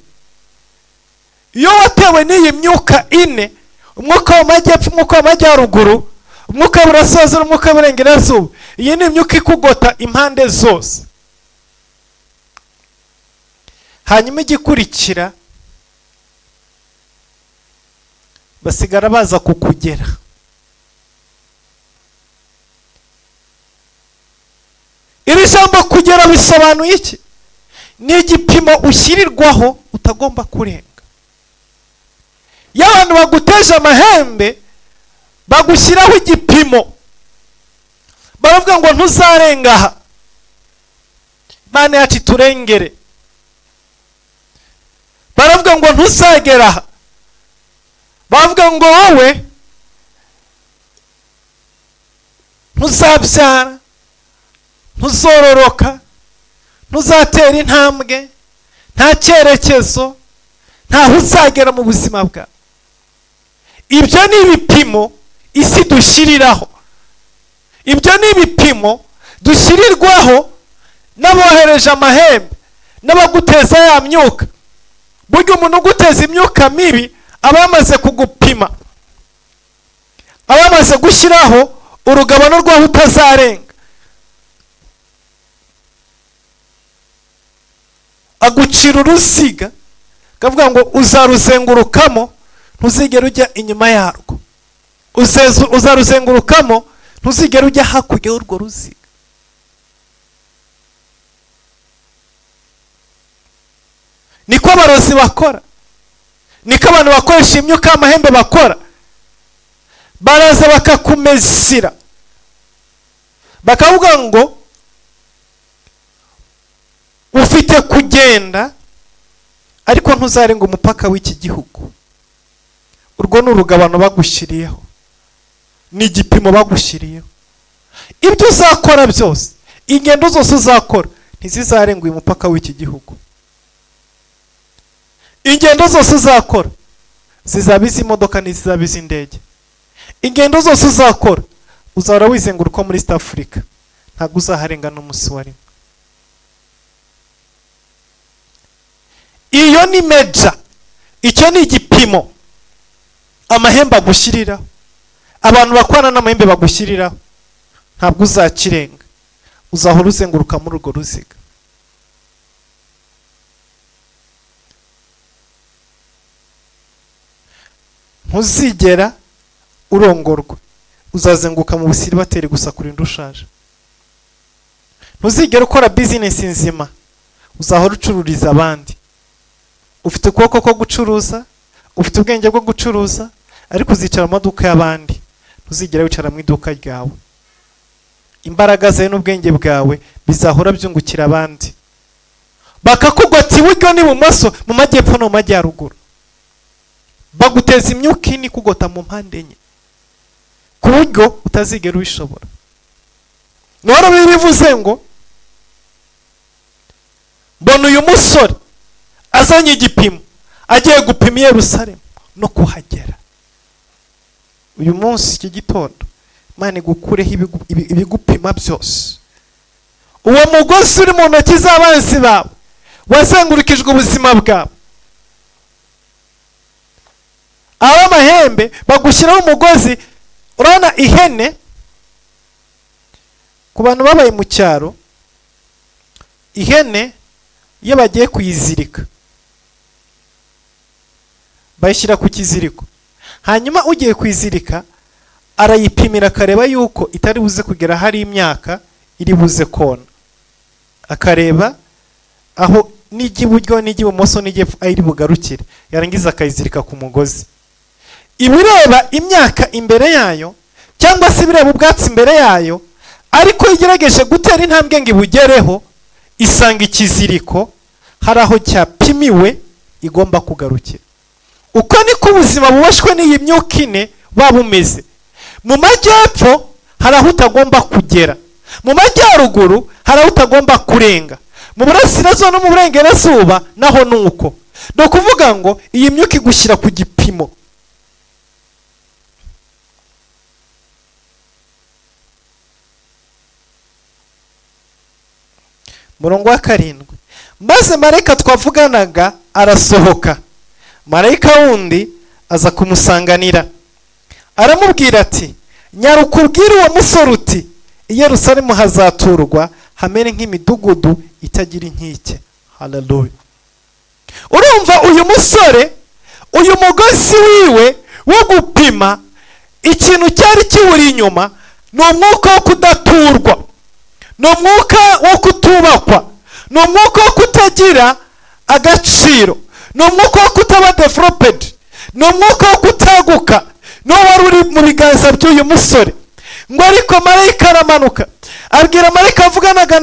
A: iyo watewe n'iyi myuka ine, umwuka w'amajyepfo, umwuka w'amajyaruguru, umwuka w'uburasirazuba, umwuka w'uburengerazuba, iyi ni imyuka ikugota impande zose. Hanyuma igikurikira basigara baza kukugera. Iri jambo kugera bisobanuye iki? Ni igipimo ushyirirwaho utagomba kurenga. Iyo abantu baguteje amahembe bagushyiraho igipimo, baravuga ngo ntuzarenga aha. Imana yacu turengere, baravuga ngo ntuzagera aha, bavuga ngo wowe ntuzabyara, ntuzororoka, ntuzatera intambwe, nta cyerekezo, ntaho uzagera mu buzima bwawe. Ibyo ni ibipimo isi dushyiriraho, ibyo ni ibipimo dushyirirwaho n'abohereje amahembe, n'abaguteza ya myuka. Burya umuntu uguteza imyuka mibi aba yamaze kugupima, aba yamaze gushyiraho urugabano rwaho utazarenga. Agucira uruziga akavuga ngo uzaruzengurukamo ntuzigera ujya inyuma yarwo, uzaruzengurukamo ntuzigera ujya hakurya y'urwo ruziga. Niko abarozi bakora, niko abantu bakoresha imyuka y'amahembe bakora. Baraza bakakumesira, bakavuga ngo ufite kugenda ariko ntuzarenga umupaka w'iki gihugu. Urwo ni urugabano bagushyiriyeho, ni igipimo bagushyiriyeho. Ibyo uzakora byose, ingendo zose uzakora ntizizarenga uyu mupaka w'iki gihugu. Ingendo zose uzakora zizaba iz'imodoka n'izizaba iz'indege. Ingendo zose uzakora uzahora wizenguruka muri East Africa, ntabwo uzaharenga n'umunsi wa rimwe. Iyo ni meja, icyo ni igipimo amahembe agushyiriraho, abantu bakorana n'amahembe bagushyiriraho. Ntabwo uzakirenga, uzahora uzenguruka muri urwo ruziga. Ntuzigera urongorwa, uzazenguka mu busiribateri gusa kurinda ushaje. Ntuzigera ukora business nzima, uzahora ucururiza abandi. Ufite ukuboko ko gucuruza, ufite ubwenge bwo gucuruza, ariko uzicara mu maduka y'abandi, ntuzigera wicara mu iduka ryawe. Imbaraga zawe n'ubwenge bwawe bizahora byungukira abandi. Bakakugwa ati iburyo n'ibumoso, mu majyepfo no mu majyaruguru. Baguteza imyuka ini kugota mu mpande enye, ku buryo utazigera ubishobora. None bivuze ngo mbona uyu musore azanye igipimo agiye gupima i Yerusalemu no kuhagera. Uyu munsi iki gitondo Imana igukureho ibigupima byose. Uwo mugozi uri mu ntoki z'abanzi bawe wazengurukijwe ubuzima bwawe, ab'amahembe bagushyiraho umugozi. Urabona ihene, ku bantu babaye mu cyaro, ihene iyo bagiye kuyizirika bayishyira ku kiziriko, hanyuma ugiye kuyizirika arayipimira akareba yuko itari buze kugera hari imyaka iri buze kona, akareba aho n'ijya iburyo n'ijya ibumoso n'ijya iri bugarukire, yarangiza akayizirika ku mugozi. Ibireba imyaka imbere yayo cyangwa se ibireba ubwatsi imbere yayo, ariko igerageje gutera intambwe ngo ibugereho, isanga ikiziriko hari aho cyapimiwe igomba kugarukira. Uko niko ubuzima bubashwe n'iyi myuka ine waba umeze. Mu majyepfo hari aho utagomba kugera, mu majyaruguru hari aho utagomba kurenga, mu burasirazuba no mu burengerazuba naho nuko. ni ukuvuga ngo iyi myuka igushyira ku gipimo. Murongo wa 7, maze marayika twavuganaga arasohoka, marayika wundi aza kumusanganira aramubwira ati, nyaruka ubwire uwo musore uti, i Yerusalemu hazaturwa hamere nk'imidugudu itagira inkike. Haleluya. Urumva uyu musore, uyu mugozi wiwe wo gupima ikintu cyari kiwuri inyuma, ni umwuka wo kudaturwa, ni umwuka wo kutubakwa, ni umwuka wo kutagira agaciro, ni umwuka wo kutaba developed, ni umwuka wo kutaguka. No wari uri mu biganza by'uyu musore. Ngo ariko marayika aramanuka abwira marayika avuganaga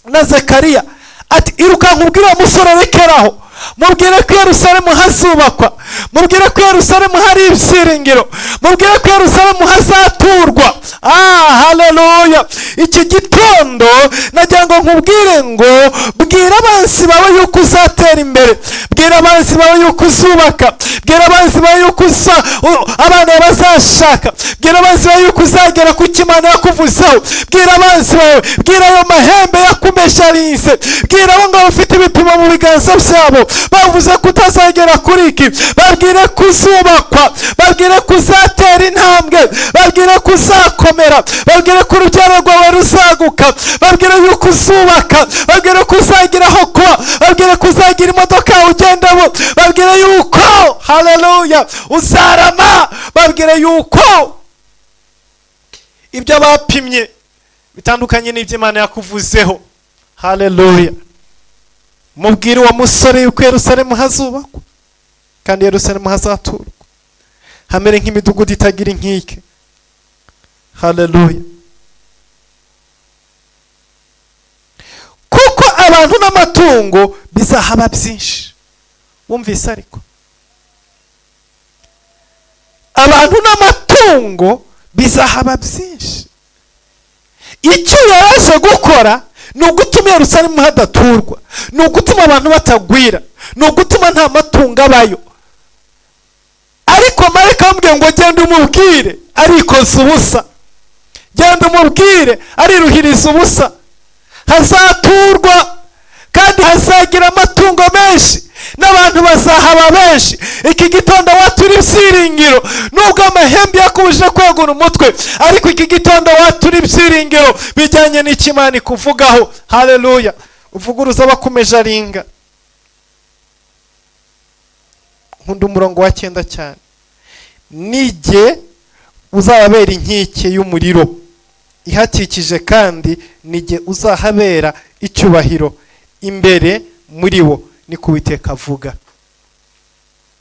A: na Zekariya ati, iruka nkubwire uwo musore rekeraho, mubwire ko Yerusalemu hazubakwa, mubwire ko Yerusalemu hari ibyiringiro, mubwire ko Yerusalemu hazaturwa. Haleluya. Iki gitondo nagira ngo nkubwire ngo bwira abansi bawe yuko uzatera imbere, bwira abansi bawe yuko uzubaka, bwira abansi bawe yuko abana bazashaka, bwira abansi bawe yuko uzagera ku Imana yakuvuzeho, bwira abansi bawe, bwira ayo mahembe yakumesharinze, bwira abo ngabo bafite ibipimo mu biganza byabo bavuze ko utazagera kuri iki, babwire ko uzubakwa, babwire ko uzatera intambwe, babwire ko uzakomera, babwire ko urubyaro rwawe ruzaguka, babwire yuko uzubaka, babwire ko uzagira aho kuba, babwire ko uzagira imodoka ugendamo, babwire yuko haleluya uzarama, babwire yuko ibyo bapimye bitandukanye n'ibyo Imana yakuvuzeho. Haleluya. Mubwire uwo musore yuko Yerusalemu hazubakwa kandi Yerusalemu hazaturwa, hamere nk'imidugudu itagira inkike. Haleluya. Kuko abantu n'amatungo bizahaba byinshi. Wumvise ariko abantu n'amatungo bizahaba byinshi. Icyo yaje gukora ni ugutuma Yerusalemu hadaturwa, ni ugutuma abantu batagwira, ni ugutuma nta matungo abayo. Ariko marayika amubwiye ngo genda umubwire arikoze ubusa, genda umubwire ariruhiriza ubusa, hazaturwa kandi hazagira amatungo menshi n'abantu bazahaba benshi. Iki gitondo watura ibyiringiro, nubwo amahembe yakubujije kwegura umutwe, ariko iki gitondo watura ibyiringiro bijyanye n'Imana ikuvugaho. Haleluya. Uvuguruza abakumejaringa. Nkunda umurongo wa 9 cyane. Nige uzababera inkike y'umuriro ihakikije, kandi nige uzahabera icyubahiro imbere muri bo, ni ko Uwiteka avuga.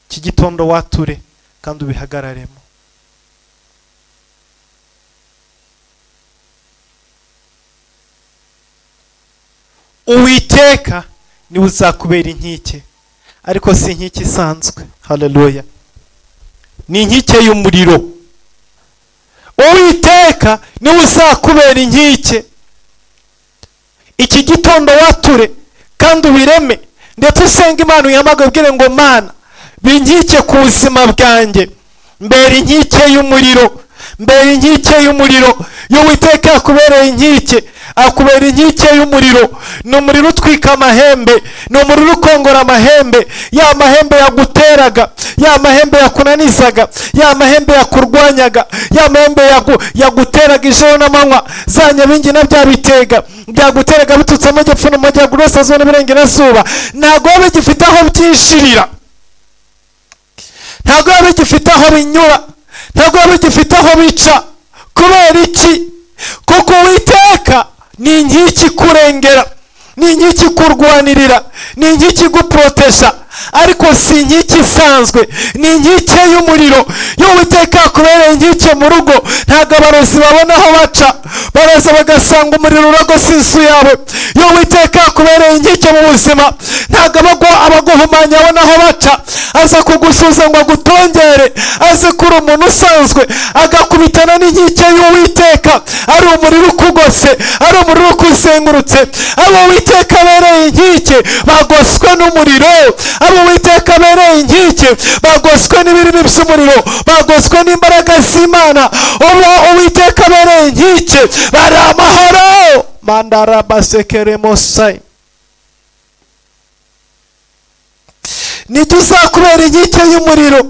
A: Iki gitondo wature kandi ubihagararemo. Uwiteka niwe uzakubera inkike, ariko si inkike isanzwe. Haleluya. Ni inkike y'umuriro. Uwiteka niwe uzakubera inkike. Iki gitondo wature kandi ubireme, ndetse usenga Imana uyamagwe, ubwire ngo Mana binkike ku buzima bwanjye, mbere inkike y'umuriro, mbere inkike y'umuriro. Y'Uwiteka akubereye inkike, akubera inkike y'umuriro. Ni umuriro utwika amahembe, ni umuriro ukongora amahembe, ya mahembe yaguteraga, ya mahembe yakunanizaga, ya mahembe yakurwanyaga, ya mahembe yaguteraga ijoro n'amanywa, za nyabingi na bya bitega byaguteraga bitutse amajyepfo n'amajyaruguru y'Iburasirazuba n'Iburengerazuba, ntabwo biba bigifite aho byishirira, ntabwo biba bigifite aho binyura, ntabwo biba bigifite aho bica. Kubera iki? Kuko Uwiteka ni inkike ikurengera, ni inkike ikurwanirira, ni inkike iguprotesha, ariko si inkike isanzwe, ni inkike y'umuriro. Y'Uwiteka akubereye inkike mu rugo, ntabwo abarozi babona aho baca, baraza bagasanga umuriro uragose inzu yawe. Y'Uwiteka akubereye inkike mu buzima, ntabwo abaguhumanya abona aho baca, aza kugusuza ngo agutongere, aze kuri umuntu usanzwe, agakubitana n'inkike y'Uwiteka, ari umuriro ukugose, ari umuriro ukuzengurutse. Abo Uwiteka abereye inkike bagoswe n'umuriro, abo Uwiteka abereye inkike bagoswe n'ibirimi by'umuriro, bagoswe n'imbaraga z'Imana. Uwo Uwiteka abereye inkike bari amahoro. Mandara basekere mosai. Nituzakubera inkike y'umuriro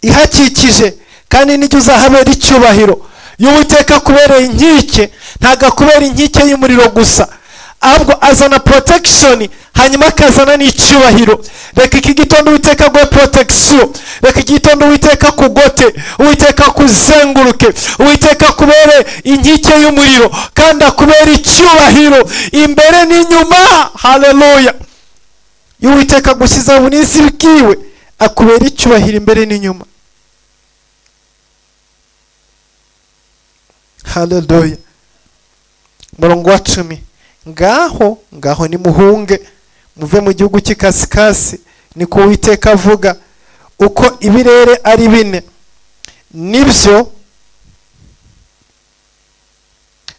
A: ihakikije, kandi nijye uzahabera icyubahiro. Y'Uwiteka akubereye inkike, ntabwo akubera inkike y'umuriro gusa, ahubwo azana protection, hanyuma akazana n'icyubahiro. Reka iki gitondo Uwiteka aguhe protection, reka iki gitondo Uwiteka kugote, Uwiteka kuzenguruke, Uwiteka akubere inkike y'umuriro, kandi akubere icyubahiro imbere n'inyuma. Haleluya. Y'Uwiteka gusiza bunisi bwiwe, akubera icyubahiro imbere n'inyuma. Haleluya. Murongo wa 10. ngaho nimuhunge muve mu gihugu cy'ikasikasi, niko Uwiteka avuga. Uko ibirere ari bine nibyo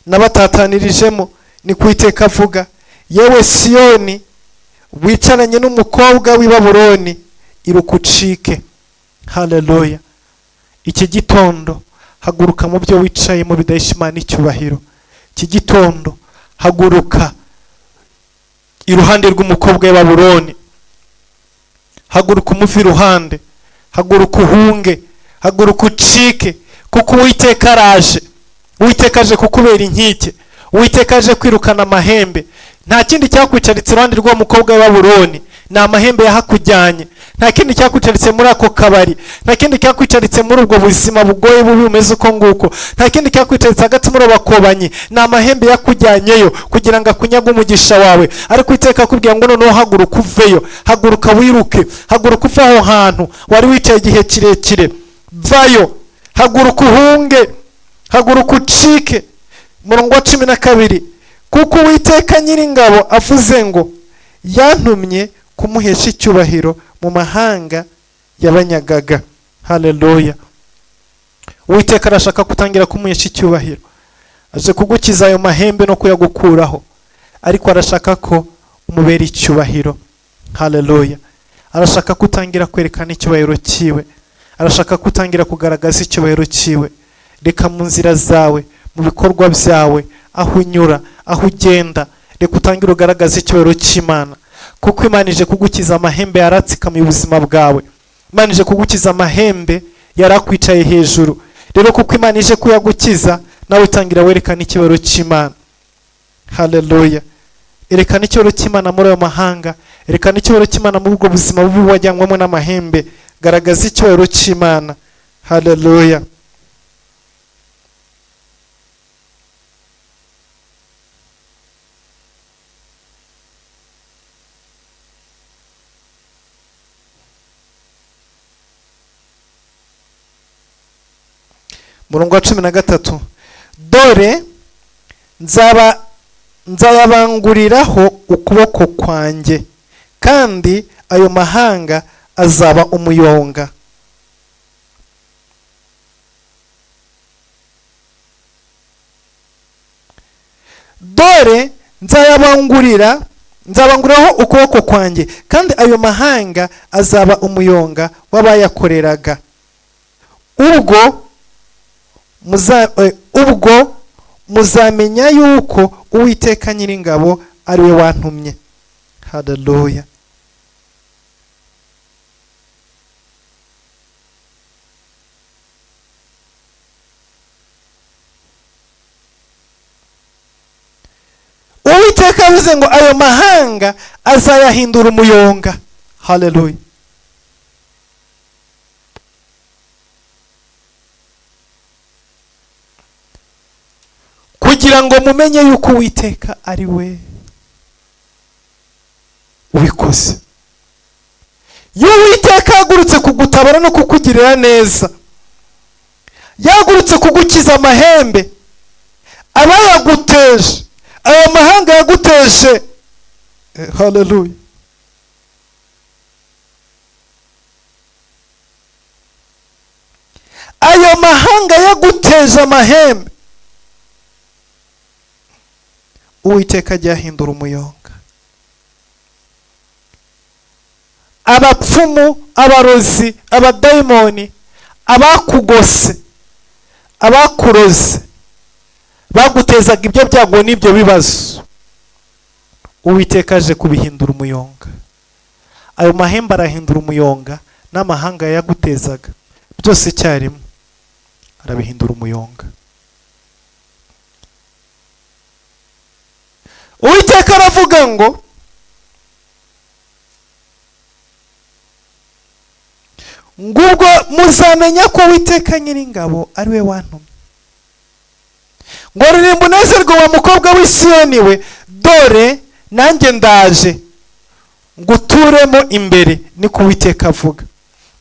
A: nabatatanirijemo, niko Uwiteka avuga. Yewe Siyoni wicaranye n'umukobwa w'i Babuloni, iruka ucike. Haleluya. Iki gitondo haguruka mu byo wicayemo bidahesha Imana icyubahiro. Iki gitondo haguruka iruhande rw'umukobwa w'i Babuloni, haguruka umuve iruhande, haguruka uhunge, haguruka ucike, kuko Uwiteka araje. Uwiteka aje kukubera inkike, Uwiteka aje kwirukana amahembe. Nta kindi cyakwicaritse iruhande rw'uwo mukobwa w'i Babuloni, ni amahembe yahakujyanye. Nta kindi cyakwicaritse muri ako kabari, nta kindi cyakwicaritse muri ubwo buzima bugoye bubi bumeze uko nguko, nta kindi cyakwicaritse hagati muri abakobanyi, ni amahembe yakujyanyeyo kugira ngo akunyage umugisha wawe. Ariko Uwiteka akubwira ngo noneho haguruka uveyo, haguruka wiruke, haguruka uve aho hantu wari wicaye igihe kirekire, vayo, haguruka uhunge, haguruka ucike. Murongo wa 12, kuko Uwiteka Nyiringabo avuze ngo yantumye kumuhesha icyubahiro mu mahanga yabanyagaga. Haleluya. Uwiteka arashaka kutangira kumuhesha icyubahiro, aje kugukiza ayo mahembe no kuyagukuraho, ariko arashaka ko umubera icyubahiro. Haleluya. Arashaka kutangira kwerekana icyubahiro cyiwe, arashaka kutangira kugaragaza icyubahiro cyiwe. Reka mu nzira zawe, mu bikorwa byawe, aho unyura, aho ugenda, reka utangire ugaragaza icyubahiro cy'Imana, kuko Imana ije kugukiza amahembe yaratsikamiye ubuzima bwawe. Imana ije kugukiza amahembe yarakwicaye hejuru. Rero kuko Imana ije kuyagukiza, nawe utangira werekana icyubahiro cy'Imana. Haleluya. Erekana icyubahiro cy'Imana muri ayo mahanga, erekana icyubahiro cy'Imana muri ubwo buzima bubi wajyanwamo n'amahembe. Garagaza icyubahiro cy'Imana. Haleluya. Murongo wa 13, dore nzayabanguriraho ukuboko kwanjye, kandi ayo mahanga azaba umuyonga. Dore nzabanguriraho ukuboko kwanjye, kandi ayo mahanga azaba umuyonga w'abayakoreraga. Ubwo muzamenya yuko Uwiteka Nyiringabo ari we wantumye. Haleluya. Uwiteka avuze ngo ayo mahanga azayahindura umuyonga. Haleluya. Kugira ngo mumenye yuko Uwiteka ari we ubikoze. Iyo Uwiteka yagurutse kugutabara no kukugirira neza, yagurutse kugukiza amahembe aba yaguteje, ayo mahanga yaguteje. Haleluya. Ayo mahanga yaguteje amahembe, Uwiteka ajya ahindura umuyonga. Abapfumu, abarozi, abadayimoni, abakugose, abakuroze, bagutezaga ibyo byago n'ibyo bibazo, Uwiteka aje kubihindura umuyonga. Ayo mahembe arahindura umuyonga, n'amahanga yagutezaga byose icyarimwe arabihindura umuyonga. Uwiteka aravuga ngo ngubwo muzamenya ko Uwiteka Nyiringabo ari we wantumye. Ngo ririmba unezerwe wa mukobwa w'i Siyoni we, dore nanjye ndaje nguturemo imbere, niko Uwiteka avuga.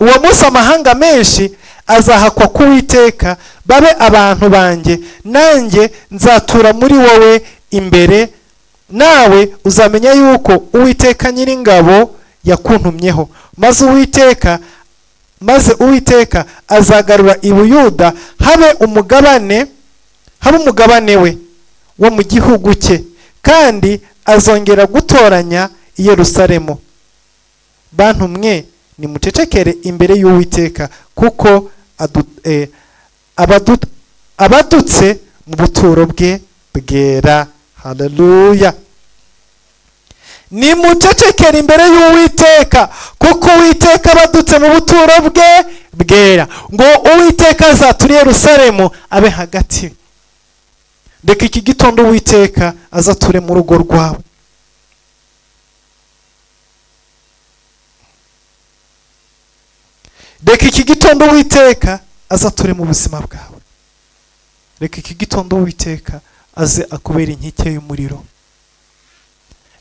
A: Uwo munsi amahanga menshi azahakwa ku Uwiteka, babe abantu banjye, nanjye nzatura muri wowe imbere nawe uzamenya yuko Uwiteka Nyiringabo yakuntumyeho, maze Uwiteka azagarura i Buyuda habe umugabane we wo mu gihugu cye, kandi azongera gutoranya i Yerusalemu. Bantu mwe nimucecekere imbere y'Uwiteka, kuko abadutse mu buturo bwe bwera. Haleluya. Nimucecekere imbere y'Uwiteka, kuko Uwiteka abadutse mu buturo bwe bwera. Ngo Uwiteka azatura i Yerusalemu abe hagati. Reka iki gitondo Uwiteka azature mu rugo rwawe. Reka iki gitondo Uwiteka azature mu buzima bwawe. Reka iki gitondo Uwiteka aze akubera inkike y'umuriro.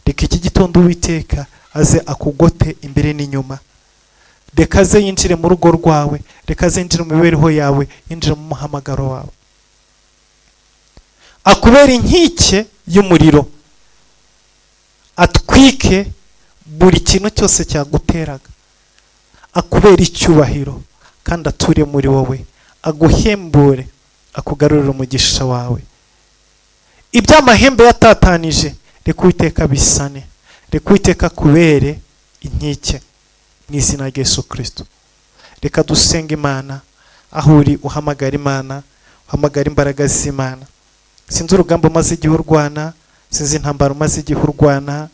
A: Reka iki gitondo Uwiteka aze akugote imbere n'inyuma. Reka aze yinjire mu rugo rwawe, reka aze yinjire mu mibereho yawe, yinjire mu muhamagaro wawe, akubera inkike y'umuriro, atwike buri kintu cyose cyaguteraga, akubera icyubahiro kandi ature muri wowe, aguhembure, akugarurire umugisha wawe. Iby'amahembe yatatanije reka Uwiteka bisane, reka Uwiteka kubere inkike mu izina rya Yesu Kristo. Reka dusenga Imana, aho uri uhamagara Imana, uhamagara imbaraga z'Imana. Sinzi urugamba umaze igihe urwana, sinzi intambara umaze igihe urwana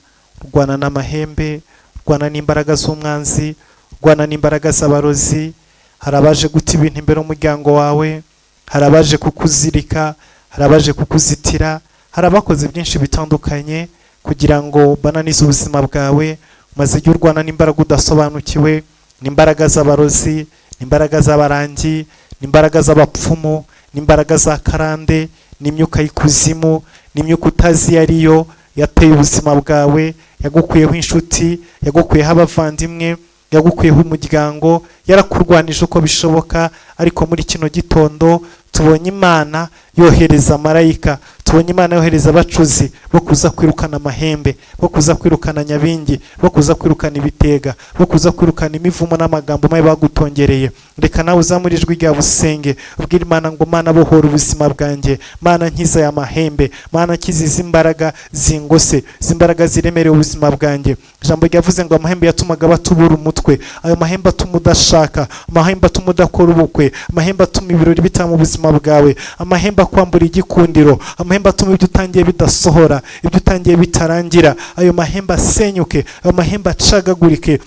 A: n'amahembe, urwana n'imbaraga z'umwanzi, urwana n'imbaraga z'abarozi. Hari abaje guta ibintu imbere y'umuryango wawe, hari abaje kukuzirika, hari abaje kukuzitira, hari abakoze byinshi bitandukanye kugira ngo bananize ubuzima bwawe. Maze igihe urwana n'imbaraga udasobanukiwe, n'imbaraga z'abarozi, n'imbaraga z'abarangi, n'imbaraga z'abapfumu, n'imbaraga za karande, n'imyuka y'ikuzimu, n'imyuka utazi yariyo yateye ubuzima bwawe, yagukuyeho inshuti, yagukuyeho abavandimwe, yagukuyeho umuryango, yarakurwanije uko bishoboka. Ariko muri kino gitondo tubonye Imana yohereza marayika, tubonye Imana yohereza abacuzi bo kuza kwirukana amahembe, bo kuza kwirukana nyabingi, bo kuza kwirukana ibitega, bo kuza kwirukana imivumo n'amagambo mabi bagutongereye. Reka nawe uzamure ijwi rya busenge, ubwire Imana ngo Mana bohora ubuzima bwanjye, Mana nkiza ya mahembe, Mana kiziza imbaraga zingose, zimbaraga ziremereye ubuzima bwanjye. Ijambo ryavuze ngo amahembe yatumaga batubura umutwe, ayo mahembe atuma udashaka, amahembe atuma udakora ubukwe, amahembe atuma ibirori bitama mu buzima bwawe, amahembe akwambura igikundiro, amahembe atuma ibyo utangiye bidasohora, ibyo utangiye bitarangira. Ayo mahembe asenyuke, ayo mahembe acagagurike,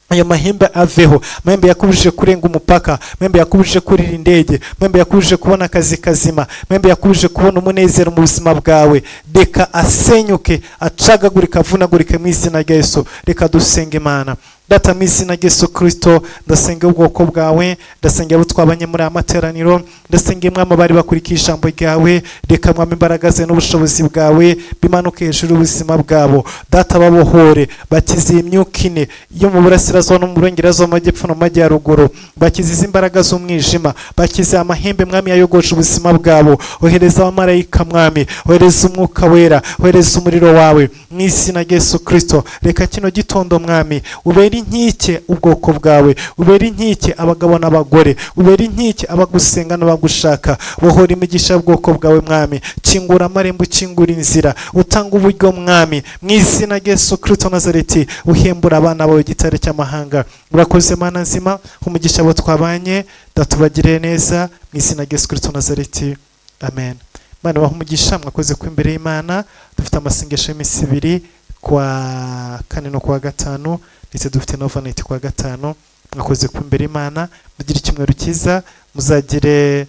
A: ayo mahembe aveho. Mahembe yakubujije kurenga umupaka, mahembe yakubujije kurira indege, mahembe yakubujije kubona akazi kazima, mahembe yakubujije kubona umunezero mu buzima bwawe. Reka asenyuke, acagagurika, avunagurike mu izina rya Yesu. Reka dusenge Imana. Data mu izina rya Yesu Kristo, ndasengera ubwoko bwawe, ndasengera abo twabanye muri aya materaniro, ndasengera mwami bari bakurikiye ijambo ryawe. Reka mwami imbaraga ze n'ubushobozi bwawe bimanuke hejuru y'ubuzima bwabo. Data babohore, bakize imyuka ine yo mu burasirazuba no mu burengerazuba, mu majyepfo no mu majyaruguru. Bakize izi imbaraga z'umwijima, bakize amahembe mwami yayogoje ubuzima bwabo. Ohereza abamarayika mwami, ohereza umwuka wera, ohereza umuriro wawe mu izina rya Yesu Kristo. Reka kino gitondo mwami ubere inkike ubwoko bwawe, ubere inkike abagabo n'abagore, ubere inkike abagusenga n'abagushaka. Bohora imigisha y'ubwoko bwawe mwami, kingura amarembo, kingura inzira, utanga uburyo mwami mu izina rya Yesu Kristo Nazareti. Uhembura abana bawe igitare cy'amahanga. Urakoze Mana nzima, umugisha abo twabanye, datubagirire neza mu izina rya Yesu Kristo Nazareti, amen. Mana baha umugisha, mwakoze ko imbere y'Imana. Dufite amasengesho y'iminsi 2 kwa 4 no kwa 5, ndetse dufite na overnight kwa 5. Mwakoze ku imbere y'Imana, mugire icyumweru cyiza, muzagire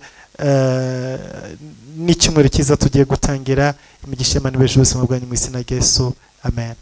A: n'icyumweru cyiza tugiye gutangira. Imigisha y'Imana ibeje ubuzima bwanyu mu izina rya Yesu, amen.